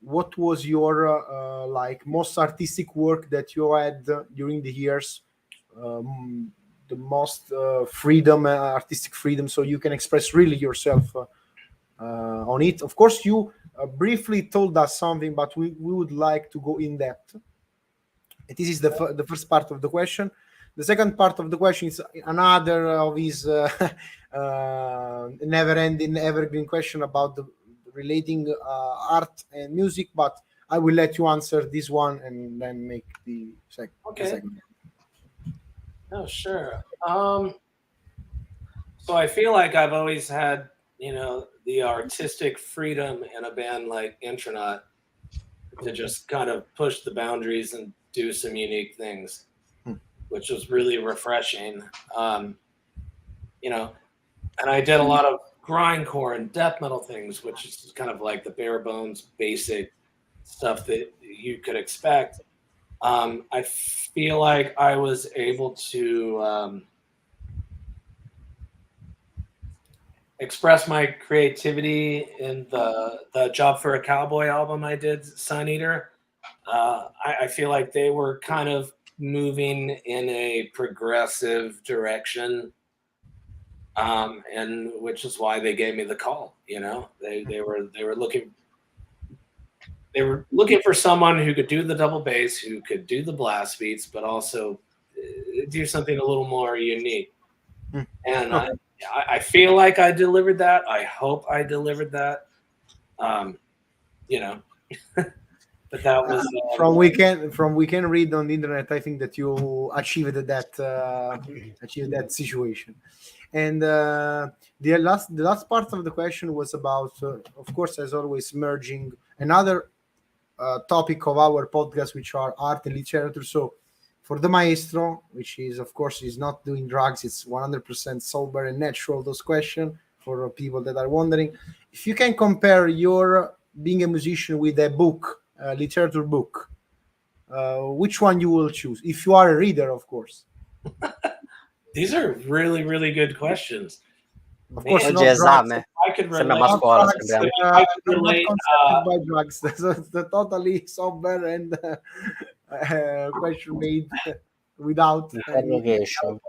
what was your like most artistic work that you had during the years, the most freedom, artistic freedom, so you can express really yourself on it. Of course, you briefly told us something, but we would like to go in depth. And this is the first part of the question. The second part of the question is another of his never-ending, evergreen question about the relating art and music, but I will let you answer this one and then make the second.
Okay. Oh, sure. So I feel like I've always had, the artistic freedom in a band like Intronaut. to just kind of push the boundaries and do some unique things, which was really refreshing. You know, and I did a lot of grindcore and death metal things, which is kind of like the bare bones, basic stuff that you could expect. I feel like I was able to express my creativity in the Job for a Cowboy album I did, Sun Eater. I feel like they were kind of moving in a progressive direction, and which is why they gave me the call. You know, they were looking for someone who could do the double bass, who could do the blast beats, but also do something a little more unique. And I feel like I delivered that. I hope I delivered that. You know, but that was
from we can read on the internet. I think that you achieved that situation. And the last part of the question was about, of course, as always, merging another topic of our podcast, which are art and literature. So for the maestro, which is, of course, is not doing drugs, it's 100% sober and natural. Those questions for people that are wondering, if you can compare your being a musician with a book, a literature book, which one you will choose? If you are a reader, of course.
These are really, really good questions.
Of course,
Oggi
not
è
drugs.
esame.
I could
Sembriamo a
relate.
scuola.
Drugs,
sembriamo.
I could
not
relate.
concepted by drugs. That's the totally sober and question made without
Interrogation.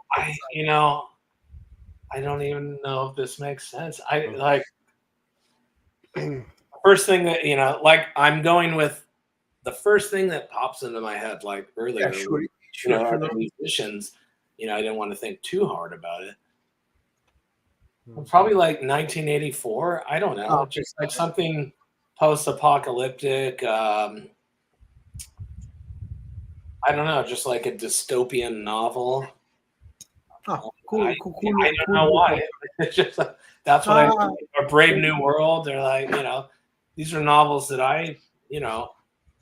You know, I don't even know if this makes sense. I like first thing that, you know, like I'm going with the first thing that pops into my head, like earlier.
sure.
You know, are the musicians. You know, I didn't want to think too hard about it. Probably like 1984. I don't know, just like something post-apocalyptic. I don't know, just like a dystopian novel.
Cool.
I don't know why. It's just that's what I think. A Brave New World. They're like, you know, these are novels that I, you know,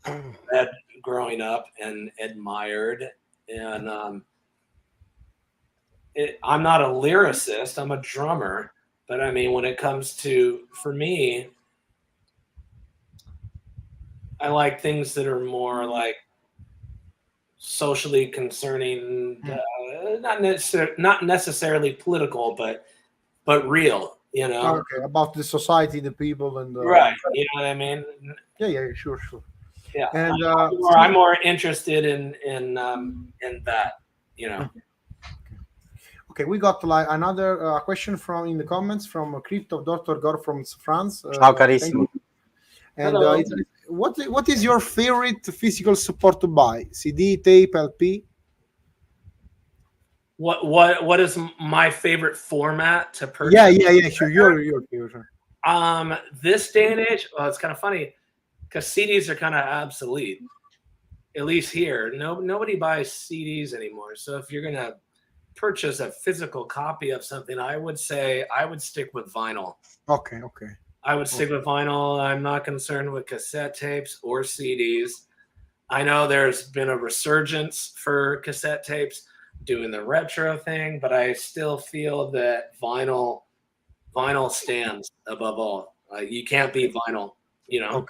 read growing up and admired. And I'm not a lyricist. I'm a drummer. But I mean, when it comes to, for me, I like things that are more like socially concerning, not necessarily political, but real. You know,
Okay, about the society, the people, and
right? You know what I mean?
Yeah, sure.
Yeah,
And
I'm more interested in that. You know.
Okay, we got like another question from in the comments from Crypt of Dr. Gore from France.
Ciao carissimo.
And what is your favorite physical support to buy? CD, tape, LP?
What is my favorite format to purchase?
Yeah, sure. Your favorite.
This day and age, well, it's kind of funny because CDs are kind of obsolete. At least here, nobody buys CDs anymore. So if you're gonna purchase a physical copy of something, I would say I would stick with vinyl.
Okay.
I would stick with vinyl. I'm not concerned with cassette tapes or CDs. I know there's been a resurgence for cassette tapes doing the retro thing, but I still feel that vinyl stands above all. You can't beat vinyl, you know.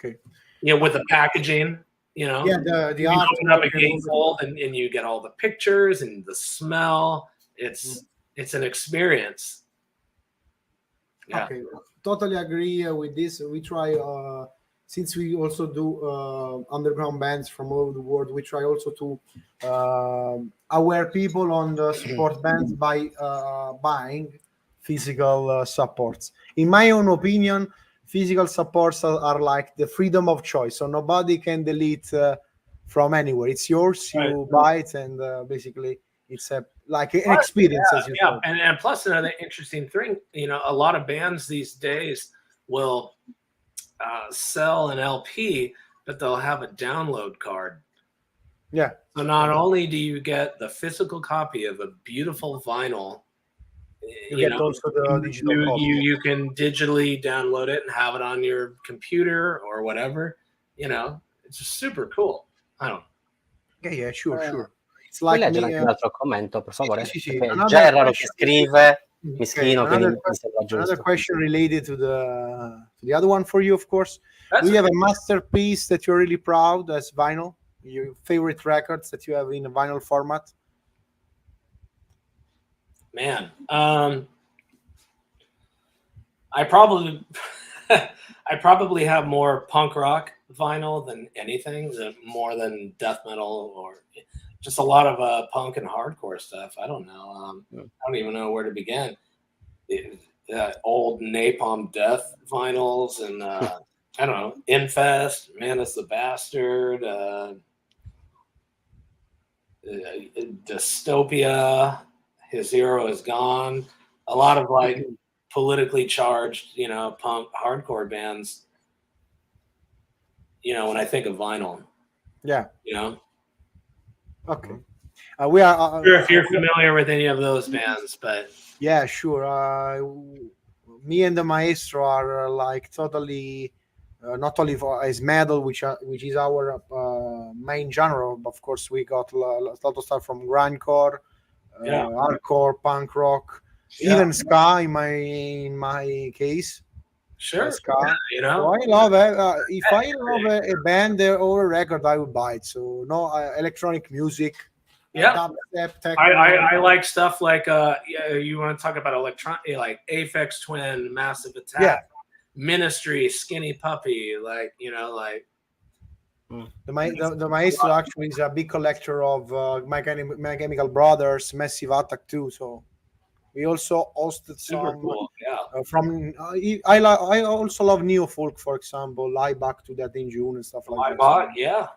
Okay.
You know, with the packaging, you know.
Yeah, the
you
art.
open up a gatefold and you get all the pictures and the smell. It's an experience. Yeah.
Okay, totally agree with this. We try, since we also do underground bands from all over the world, we try also to aware people on the support bands by buying physical supports. In my own opinion, physical supports are like the freedom of choice. So nobody can delete from anywhere. It's yours. You buy it, and basically it's like an experience. As you said.
And plus another interesting thing, you know, a lot of bands these days will sell an LP, but they'll have a download card.
Yeah.
So not only do you get the physical copy of a beautiful vinyl,
you get also the digital copy.
You can digitally download it and have it on your computer or whatever. You know, it's just super cool. I don't know.
Yeah, sure. It's
Puoi
like
leggere
me.
anche un altro commento, per favore?
Sì.
Perché
Another
già è raro che
question.
scrive,
Okay,
mischino, quindi
another
mi sembra giusto.
question related to the other one for you, of course.
That's
Do you have a masterpiece that you're really proud as vinyl? Your favorite records that you have in a vinyl format?
Man, I probably I probably have more punk rock vinyl than anything, more than death metal or just a lot of punk and hardcore stuff. I don't know. I don't even know where to begin. Old Napalm Death vinyls and I don't know, Infest, Manus the Bastard, Dystopia, His Hero Is Gone. A lot of like politically charged, you know, punk hardcore bands. You know, when I think of vinyl.
Yeah.
You know.
Okay. We are.
Sure, if you're familiar with any of those bands, but
yeah, sure. Me and the Maestro are like totally not only as metal, which is our main genre. Of course, we got a lot of stuff from grindcore, hardcore, punk rock, even ska. In my case,
sure,
ska.
You know,
so I love it. If I love a band or a record, I would buy it. So no electronic music.
Yeah, I like stuff like you want to talk about electronic, like Aphex Twin, Massive Attack, Ministry, Skinny Puppy, like, you know, like
the Maestro actually is a big collector of My Chemical Brothers, Massive Attack too. So we also hosted some
cool.
from I also love neo folk, for example, Lie Back to That in June and stuff like that.
Yeah,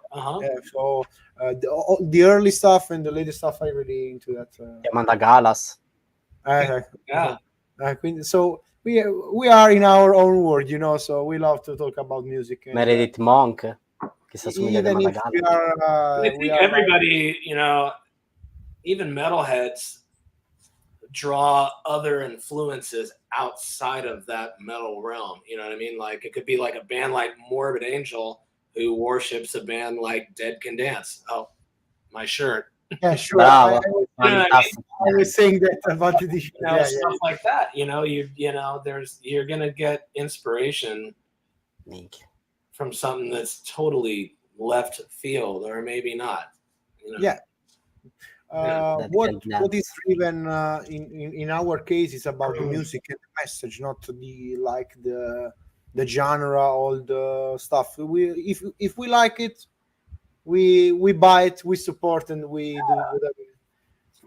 so the early stuff and the latest stuff I really into that.
Amanda Galas.
So we are in our own world, you know. So we love to talk about music.
Meredith Monk, che si assomiglia a
even if we are,
I think everybody, you know, even metalheads draw other influences outside of that metal realm. You know what I mean? Like it could be like a band like Morbid Angel who worships a band like Dead Can Dance. Oh, my shirt.
Yeah, sure.
Bravo.
I was saying that about the
stuff like that. You know, you're gonna get inspiration from something that's totally left field, or maybe not. You know?
Yeah. What is driven in our case is about the music and the message, not the genre, all the stuff. If we like it, we buy it, we support, and we do whatever.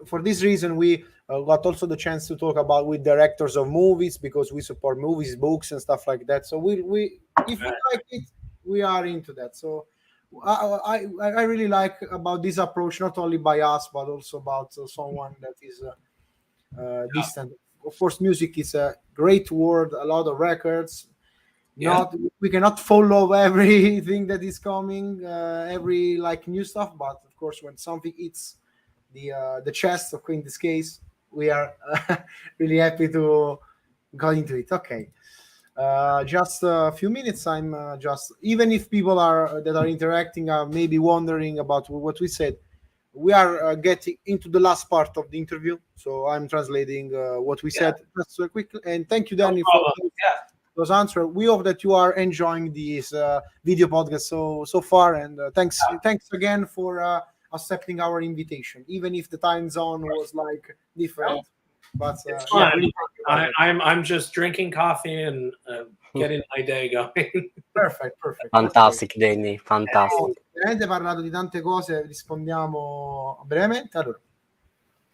For this reason, we got also the chance to talk about with directors of movies, because we support movies, books, and stuff like that. So if we like it, we are into that. So I really like about this approach, not only by us but also about someone that is distant. Of course, music is a great word, a lot of records. We cannot follow everything that is coming, every like new stuff, but of course when something hits the chest, in this case, we are really happy to go into it. Okay. Just a few minutes. I'm even if people that are interacting are maybe wondering about what we said, we are getting into the last part of the interview, so I'm translating what we said just quickly. And thank you, Danny, for those answers. We hope that you are enjoying this video podcast so far, and thanks again for accepting our invitation, even if the time zone was like different. But
I'm just drinking coffee and getting my day going.
Perfect.
Fantastic, Danny, fantastic.
Avete parlato di tante cose, rispondiamo brevemente. Allora,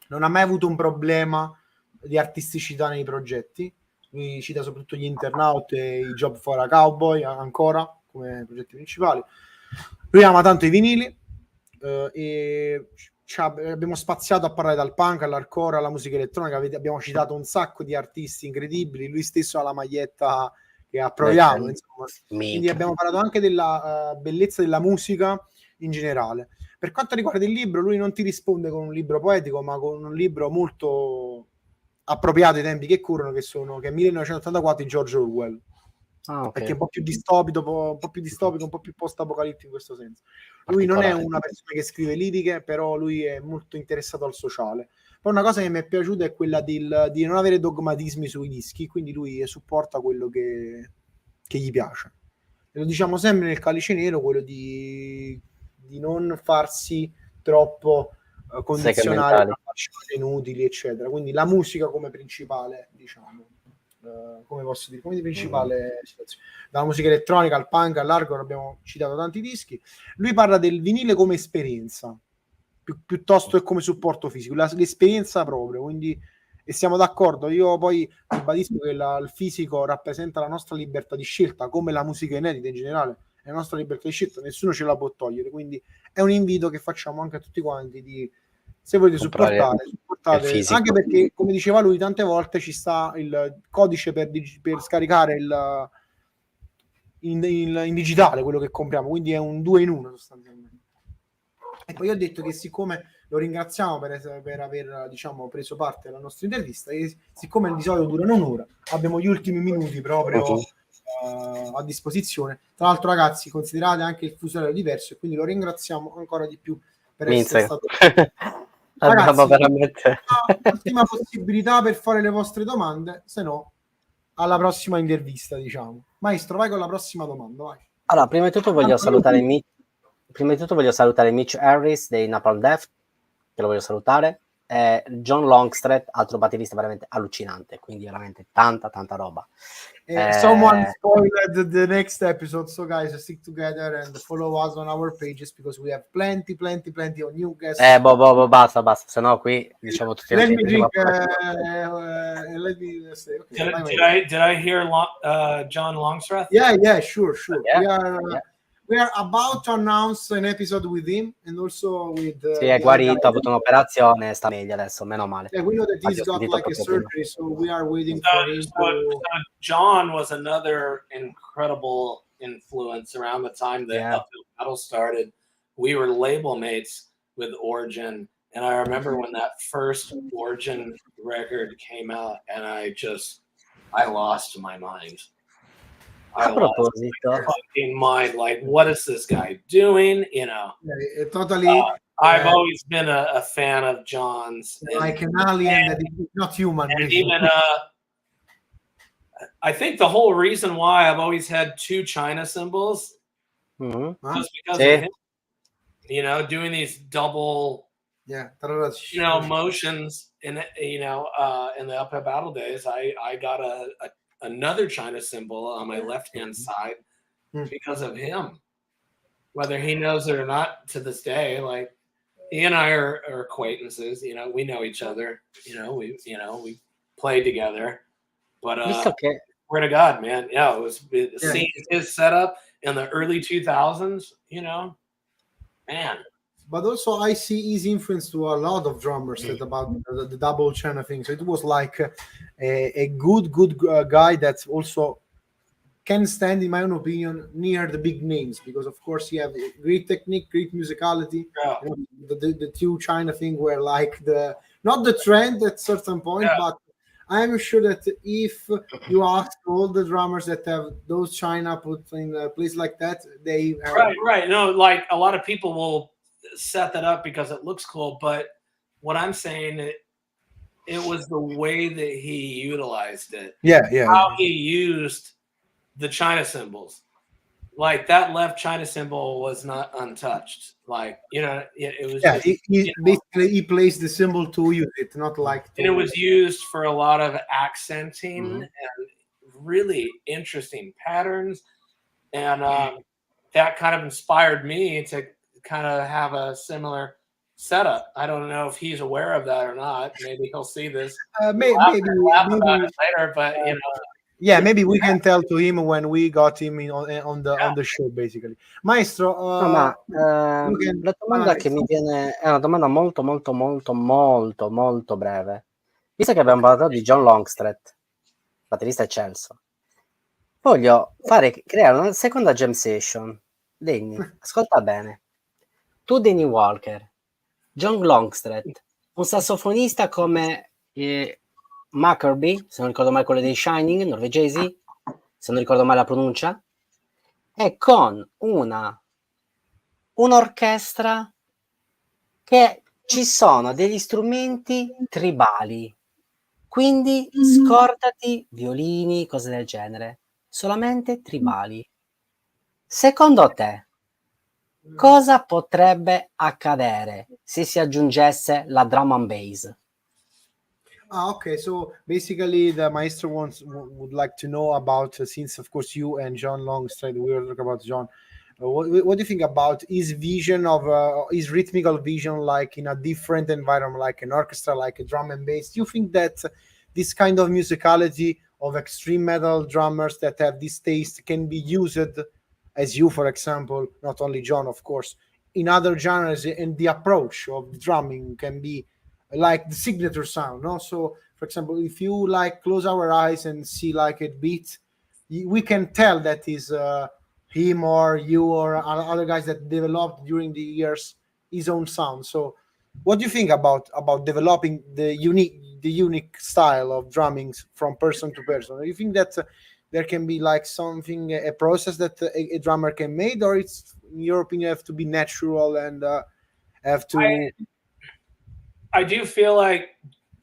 non ha mai avuto un problema di artisticità nei progetti. Lui cita soprattutto gli Internaut e i Job for a Cowboy ancora come progetti principali. Lui ama tanto i vinili e abbiamo spaziato a parlare dal punk all'hardcore alla musica elettronica. Abbiamo citato un sacco di artisti incredibili. Lui stesso ha la maglietta che approviamo, insomma. Quindi abbiamo parlato anche della bellezza della musica in generale. Per quanto riguarda il libro, lui non ti risponde con un libro poetico, ma con un libro molto appropriato ai tempi che corrono, che è 1984 di George Orwell. perché è un po' più distopico, un po' più post-apocalittico in questo senso. Lui non è una persona che scrive liriche, però lui è molto interessato al sociale. Poi una cosa che mi è piaciuta è quella di non avere dogmatismi sui dischi, quindi lui supporta quello che gli piace. E lo diciamo sempre nel Calice Nero, quello di non farsi troppo condizionare da cose inutili, eccetera. Quindi la musica come principale, diciamo, come posso dire, come principale situazione. Dalla musica elettronica al punk all'hardcore abbiamo citato tanti dischi. Lui parla del vinile come esperienza piuttosto che come supporto fisico, l'esperienza proprio, quindi, e siamo d'accordo. Io poi ribadisco che il fisico rappresenta la nostra libertà di scelta, come la musica inedita in generale è la nostra libertà di scelta, nessuno ce la può togliere, quindi è un invito che facciamo anche a tutti quanti di, se volete supportate, anche perché, come diceva lui, tante volte ci sta il codice per scaricare in digitale quello che compriamo, quindi è un 2 in 1 sostanzialmente. E poi ho detto che siccome lo ringraziamo per aver, diciamo, preso parte alla nostra intervista, e siccome di solito durano un'ora, abbiamo gli ultimi minuti proprio a disposizione. Tra l'altro, ragazzi, considerate anche il fuso orario diverso, e quindi lo ringraziamo ancora di più per essere stato. Ragazzi, veramente l'ultima possibilità per fare le vostre domande, se no alla prossima intervista, diciamo. Maestro, vai con la prossima domanda, vai.
Allora, prima di tutto voglio salutare Mitch Harris dei Napalm Death, che lo voglio salutare, e John Longstreet, altro batterista veramente allucinante, quindi veramente tanta roba.
Someone spoiled the next episode, so guys, stick together and follow us on our pages because we have plenty of new guests.
Basta, se no qui diciamo tutti.
Let me drink,
did I hear John Longstreth?
Yeah, sure. We are about to announce an episode with him and also with.
Sì, è guarito, ha avuto un'operazione, sta meglio adesso, meno male.
Yeah, we know that he's got like a surgery, so we are waiting for him.
John was another incredible influence around the time that Uphill Battle started. We were label mates with Origin, and I remember when that first Origin record came out, and I lost my mind.
A proposito,
fucking mind, like, what is this guy doing? You know,
totally.
I've always been a fan of John's,
like an alien that is not human.
And even I think the whole reason why I've always had two China cymbals was because of him. You know, doing these double, motions in the Uphill Battle days. I got another China cymbal on my left-hand side because of him. Whether he knows it or not to this day, like he and I are acquaintances, you know, we know each other, we play together. But swear to God, man, it was seeing his setup in the early 2000s, man.
But also I see his influence to a lot of drummers that about the double channel thing. So it was like a good guy that also can stand, in my own opinion, near the big names, because of course he have great technique, great musicality. The two China thing were like not the trend at certain point, but I'm sure that if you ask all the drummers that have those China put in a place like that, they
right. No, like a lot of people will set that up because it looks cool, but what I'm saying, it was the way that he utilized it. How he used the China cymbals. Like that left China cymbal was not untouched. Like, it was.
Basically he plays the cymbal to use it, not like.
And it was used for a lot of accenting and really interesting patterns, and that kind of inspired me to kind of have a similar setup. I don't know if he's aware of that or not. Maybe he'll see this.
Maybe
about it later, but
maybe we can tell to him when we got him on the show, basically. Maestro,
la domanda che mi viene è una domanda molto breve. Visto che abbiamo parlato di John Longstreet, batterista eccelso, voglio creare una seconda jam session. Denny, ascolta bene. Tu, Danny Walker, John Longstreet, un sassofonista come Mackerby, se non ricordo mai quello dei Shining, norvegesi, se non ricordo male la pronuncia, e con un'orchestra che ci sono degli strumenti tribali, quindi scordati violini, cose del genere, solamente tribali. Secondo te, cosa potrebbe accadere se si aggiungesse la drum and bass?
Okay. So basically, the maestro would like to know about, since of course you and John Longstride, we were talking about John. What do you think about his vision of his rhythmical vision, like in a different environment, like an orchestra, like a drum and bass? Do you think that this kind of musicality of extreme metal drummers that have this taste can be used, as you, for example, not only John, of course, in other genres, and the approach of drumming can be like the signature sound, no? So for example, if you like close our eyes and see like a beat, we can tell that is him or you or other guys that developed during the years his own sound. So what do you think about developing the unique style of drumming from person to person? Do you think that there can be like something, a process that a drummer can make, or it's, in your opinion, have to be natural and have to
I do feel like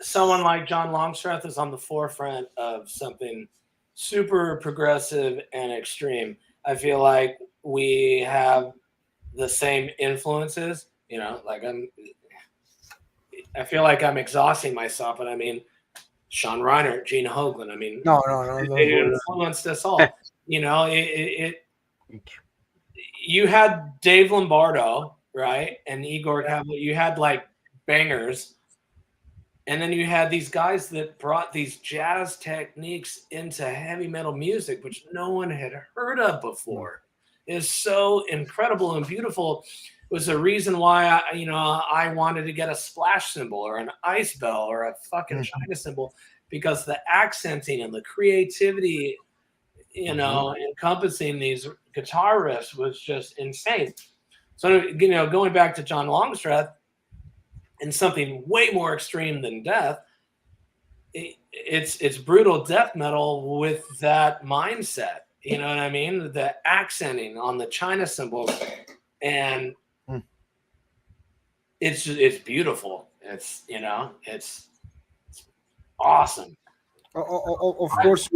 someone like John Longstreth is on the forefront of something super progressive and extreme. I feel like we have the same influences, you know, like I feel like I'm exhausting myself, but I mean, Sean Reiner, Gene Hoglan, I mean,
no,
they influenced us all. You know, you had Dave Lombardo, right? And Igor Cavalli, you had like bangers, and then you had these guys that brought these jazz techniques into heavy metal music, which no one had heard of before. It's so incredible and beautiful. It was the reason why I wanted to get a splash cymbal or an ice bell or a fucking China cymbal, because the accenting and the creativity, encompassing these guitar riffs was just insane. So, going back to John Longstreth, and something way more extreme than death, it's brutal death metal with that mindset. You know what I mean? The accenting on the China cymbals, and it's beautiful. It's awesome.
Of course,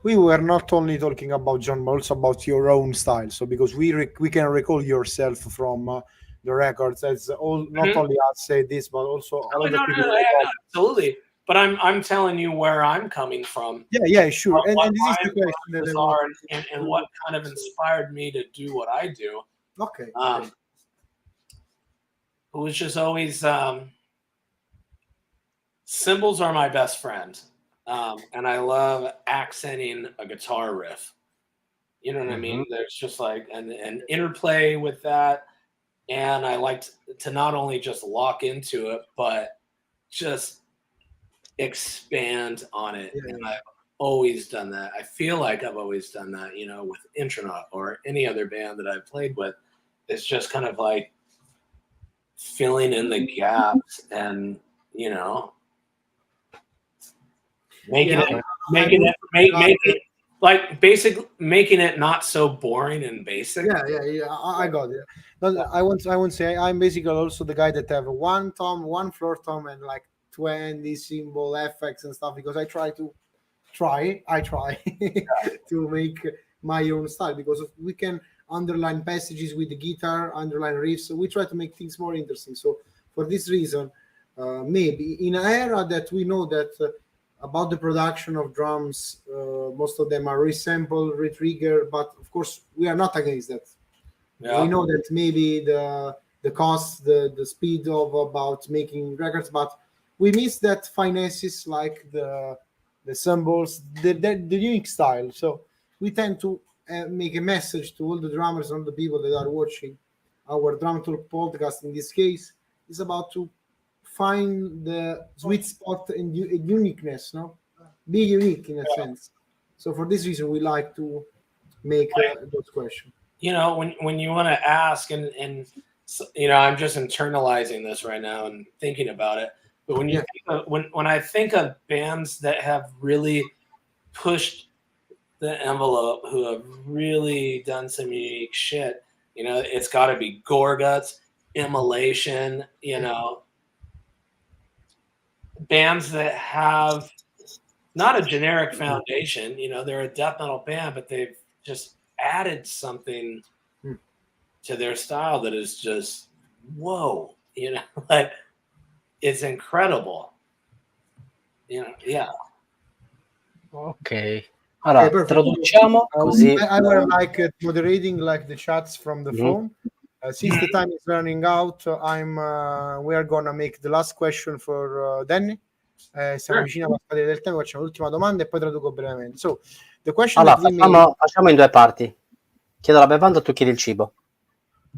we were not only talking about John, but also about your own style. So because we can recall yourself from the records, as all not only us say this, but also other people.
Absolutely. But I'm telling you where I'm coming from.
Yeah, sure. And
what
this is the question
and what kind of inspired me to do what I do.
Okay.
It was just always cymbals are my best friend. And I love accenting a guitar riff. You know what I mean? There's just like an interplay with that. And I like to not only just lock into it, but just expand on it. Yeah. And I've always done that. I feel like I've always done that, with Intronaut or any other band that I've played with. It's just kind of like filling in the gaps and, making it like basically making it not so boring and basic.
Yeah. I got it. But I won't say I'm basically also the guy that have one tom, one floor tom, and like 20 cymbal effects and stuff, because I try to make my own style, because we can underline passages with the guitar, underline riffs. So we try to make things more interesting. So for this reason, maybe in an era that we know that about the production of drums, most of them are resample, retrigger, but of course we are not against that. Yeah. We know that maybe the cost, the speed of about making records, but we miss that finesses, like the cymbals, the unique style. So we tend to make a message to all the drummers and all the people that are watching our Drum Talk podcast. In this case, is about to find the sweet spot and uniqueness, no? Be unique in a sense. So for this reason, we like to make those questions.
When you want to ask, and I'm just internalizing this right now and thinking about it. But when when I think of bands that have really pushed the envelope who have really done some unique shit. You know, it's got to be Gorguts, Immolation, you know, bands that have not a generic foundation. You know, they're a death metal band, but they've just added something to their style that is just, whoa, you know, like it's incredible. You know, yeah.
Ok. Allora, traduciamo così.
I were like moderating like the chats from the phone. Since the time is running out, we are gonna make the last question for Danny. Siamo vicini alla scadere del tempo, facciamo l'ultima domanda e poi traduco brevemente. So, the question
allora, facciamo in due parti. Chiedo la bevanda, tu chiedi il cibo.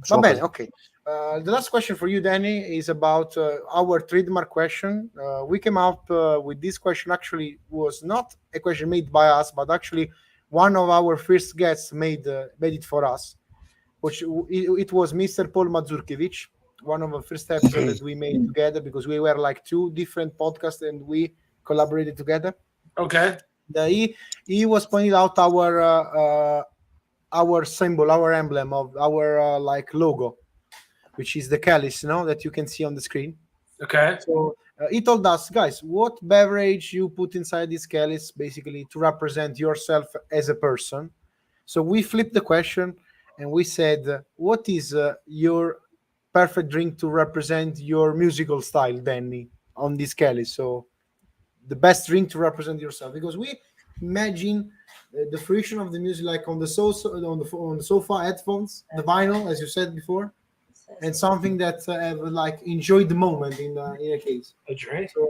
Va bene, ok. The last question for you, Danny, is about our trademark question. We came up with this question. Actually, was not a question made by us, but actually one of our first guests made it for us. Which it was Mr. Paul Mazurkiewicz, one of the first episodes that we made together, because we were like two different podcasts and we collaborated together.
Okay.
He was pointing out our symbol, our emblem of our like logo, which is the Calice, that you can see on the screen.
Okay.
So he told us, guys, what beverage you put inside this Calice, basically to represent yourself as a person. So we flipped the question and we said, what is your perfect drink to represent your musical style, Danny, on this Calice? So the best drink to represent yourself, because we imagine the fruition of the music like on the sofa, headphones, the vinyl, as you said before, and something that like enjoyed the moment in a case.
A drink?
So,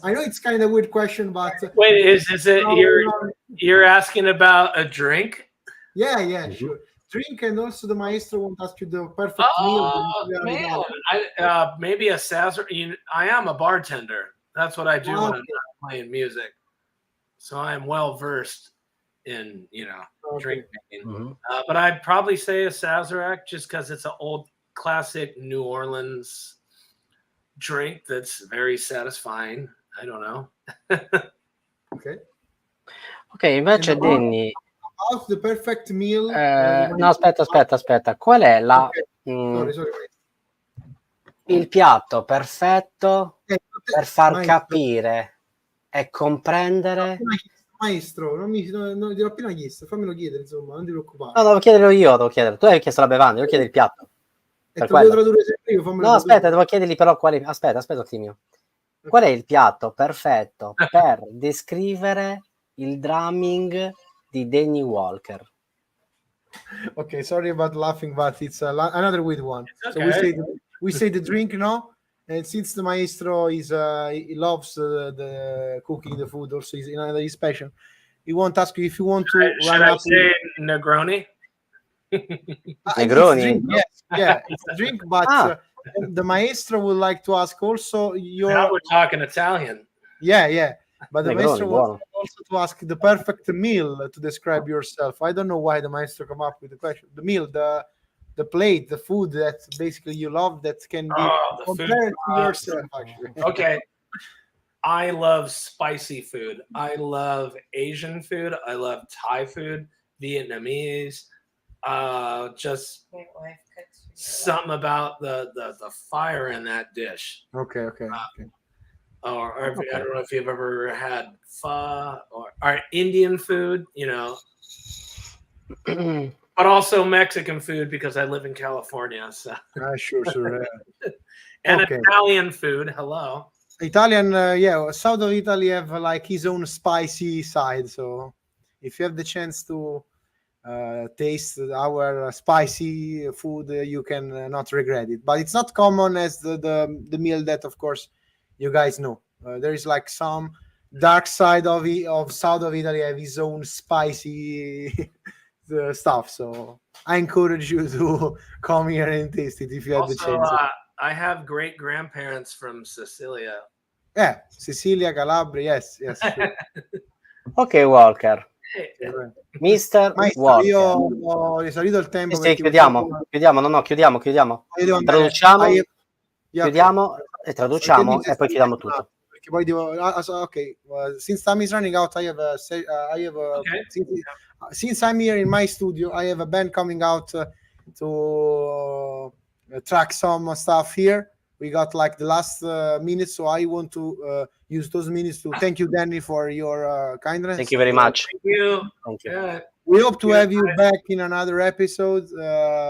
I know it's kind of a weird question, but
wait, is it you're asking about a drink?
Yeah, sure. Drink, and also the maestro won't ask you the perfect
meal. Man, maybe a Sazerac. I am a bartender. That's what I do when I'm not playing music. So I am well versed in, drink making. But I'd probably say a Sazerac just because it's an old classic New Orleans drink that's very satisfying. I don't know.
Ok, invece Danny,
about the perfect meal.
No, aspetta. Qual è
Sorry.
Il piatto perfetto per far capire e comprendere?
Maestro, non gliel'ho appena chiesto, fammelo chiedere, insomma, non ti preoccupare.
No, devo chiederlo io, Tu hai chiesto la bevanda, io chiedo il piatto.
E te lo devo tradurre sempre io,
no, aspetta, devo chiedergli però quali... Aspetta, Timio. Qual è il piatto perfetto per descrivere il drumming di Danny Walker?
Okay, sorry about laughing, but it's another weird one.
Okay.
So we say the drink, no? And since the maestro is he loves the cooking, the food, also he's passion. He won't ask you if you want to
Should I say Negroni?
Negroni?
It's a drink, but the maestro would like to ask also
Now we're talking Italian.
Yeah. But the
Negroni,
maestro wants also to ask the perfect meal to describe yourself. I don't know why the maestro come up with the question. The meal, the plate, the food that basically you love that can be compared to yourself, actually.
Okay. I love spicy food. I love Asian food. I love Thai food, Vietnamese. Just something about the fire in that dish.
Okay.
Or I don't know if you've ever had pho or Indian food, but also Mexican food because I live in California. So
sure.
And Italian food. Hello.
Italian, south of Italy have like his own spicy side. So if you have the chance to taste our spicy food, you can not regret it. But it's not common as the meal that, of course, you guys know. There is like some dark side of south of Italy have his own spicy stuff. So I encourage you to come here and taste it if you have the chance.
I have great grandparents from Sicilia.
Yeah, Sicilia, Calabria, yes. Sure.
Ok, Walker. Mister Walker.
Io ho risalito il tempo.
Sì, chiudiamo. Traduciamo. Chiudiamo e traduciamo e poi chiudiamo tutto.
Che poi devo since time is running out, I have since I'm here in my studio, I have a band coming out to track some stuff here. We got like the last minutes, so I want to use those minutes to thank you, Danny, for your kindness.
Thank you very much.
Thank you.
Thank you.
Yeah.
We hope to have you back in another episode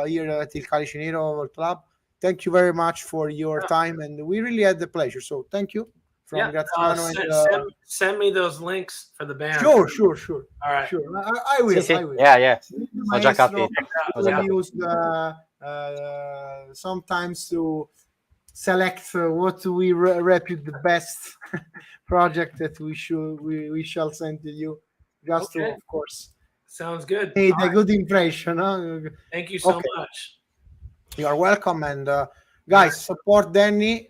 here at Il Calice Nero Club. Thank you very much for your time, and we really had the pleasure. So thank you. From Graziano
send me those links for the band.
Sure.
All right.
Sure. I will.
Sì.
I will.
Yeah. Ho già
Maestro,
capito.
we use sometimes to select what we repute the best project that we shall send to you. Just to, of course.
Sounds good.
Made a good impression. Huh?
Thank you so much.
You are welcome, and guys, support Danny.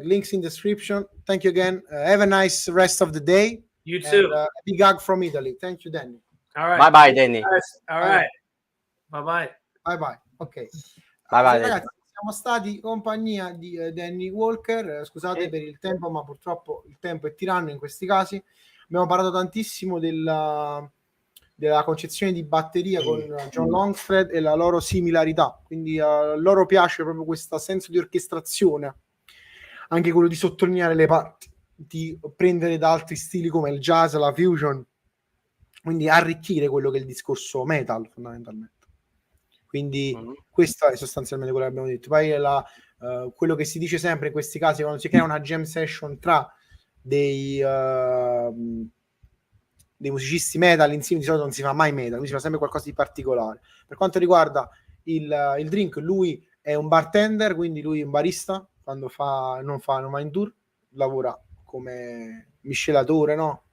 Links in description. Thank you again. Have a nice rest of the day.
You too.
And, a big hug from Italy. Thank you, Danny.
All right.
Bye, Danny.
All right. Bye.
Ok.
Bye,
ragazzi, siamo stati in compagnia di Danny Walker. Scusate per il tempo, ma purtroppo il tempo è tiranno in questi casi. Abbiamo parlato tantissimo della concezione di batteria con John Longthread e la loro similarità, quindi a loro piace proprio questo senso di orchestrazione, anche quello di sottolineare le parti, di prendere da altri stili come il jazz, la fusion, quindi arricchire quello che è il discorso metal fondamentalmente. Quindi questo è sostanzialmente quello che abbiamo detto. Poi quello che si dice sempre in questi casi quando si crea una jam session tra dei musicisti metal insieme, di solito non si fa mai metal, quindi si fa sempre qualcosa di particolare. Per quanto riguarda il drink, lui è un bartender, quindi lui è un barista, quando non va in tour, lavora come miscelatore, no?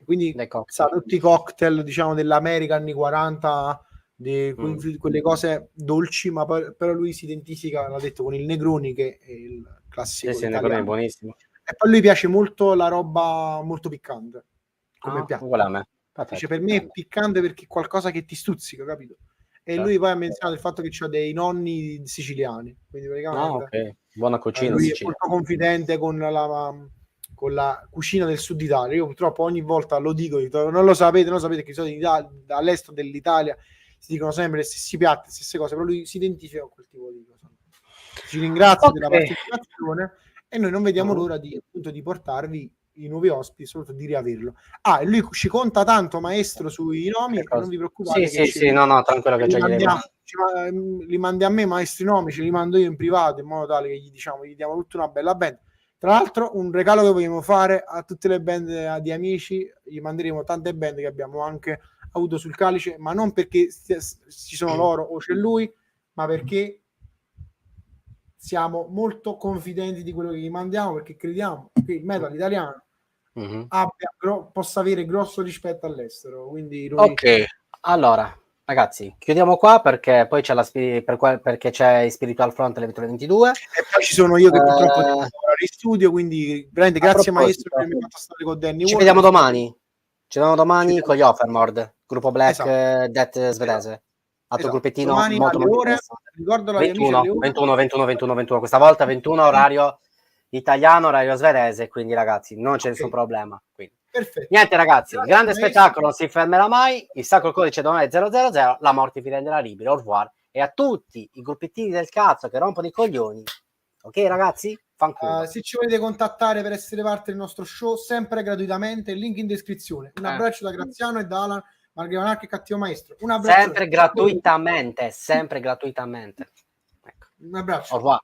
Quindi sa tutti i cocktail, diciamo, dell'America anni 40, quelle cose dolci, ma però lui si identifica, l'ha detto, con il Negroni, che è il classico italiano.
È buonissimo.
E poi a lui piace molto la roba molto piccante. Come piatto. Dice, per me è piccante perché è qualcosa che ti stuzzica, capito? E lui poi ha menzionato il fatto che c'ha dei nonni siciliani, quindi praticamente
buona cucina.
Lui è molto confidente con la cucina del sud Italia. Io purtroppo ogni volta lo dico, non lo sapete che dall'est dell'Italia si dicono sempre le stesse piatti, le stesse cose, però lui si identifica con quel tipo di cosa. Ci ringrazio della partecipazione e noi non vediamo l'ora di portarvi i nuovi ospiti, soprattutto di riaverlo. E lui ci conta tanto, maestro, sui nomi, non vi preoccupate.
Sì, no, tranquillo che
li mandi a me, maestri nomi, ce li mando io in privato, in modo tale che gli diamo tutta una bella band. Tra l'altro, un regalo che vogliamo fare a tutte le band di amici, gli manderemo tante band che abbiamo anche avuto sul Calice, ma non perché ci sono loro o c'è lui, ma perché siamo molto confidenti di quello che gli mandiamo, perché crediamo che il metal italiano possa avere grosso rispetto all'estero. Quindi
allora ragazzi, chiudiamo qua perché poi c'è perché c'è Spiritual Front alle 22
e poi ci sono io che purtroppo devo lavorare in studio, quindi veramente grazie maestro per avermi fatto stare con Danny.
Ci vediamo domani con gli Offermord, gruppo Black Death svedese. Altro gruppettino molto
ricordo la
21 questa volta 21 orario italiano, orario svedese, quindi ragazzi non c'è nessun problema, quindi.
Perfetto.
Niente ragazzi, grande spettacolo, non si fermerà mai, il sacro codice domani 000, la morte vi renderà liberi, au revoir, e a tutti i gruppettini del cazzo che rompono i coglioni, ok ragazzi?
Se ci volete contattare per essere parte del nostro show, sempre gratuitamente, link in descrizione. Un abbraccio da Graziano e da Alan, Margherionacchi e Cattivo Maestro. Un abbraccio
sempre gratuitamente. Ecco.
Un abbraccio.
Au revoir.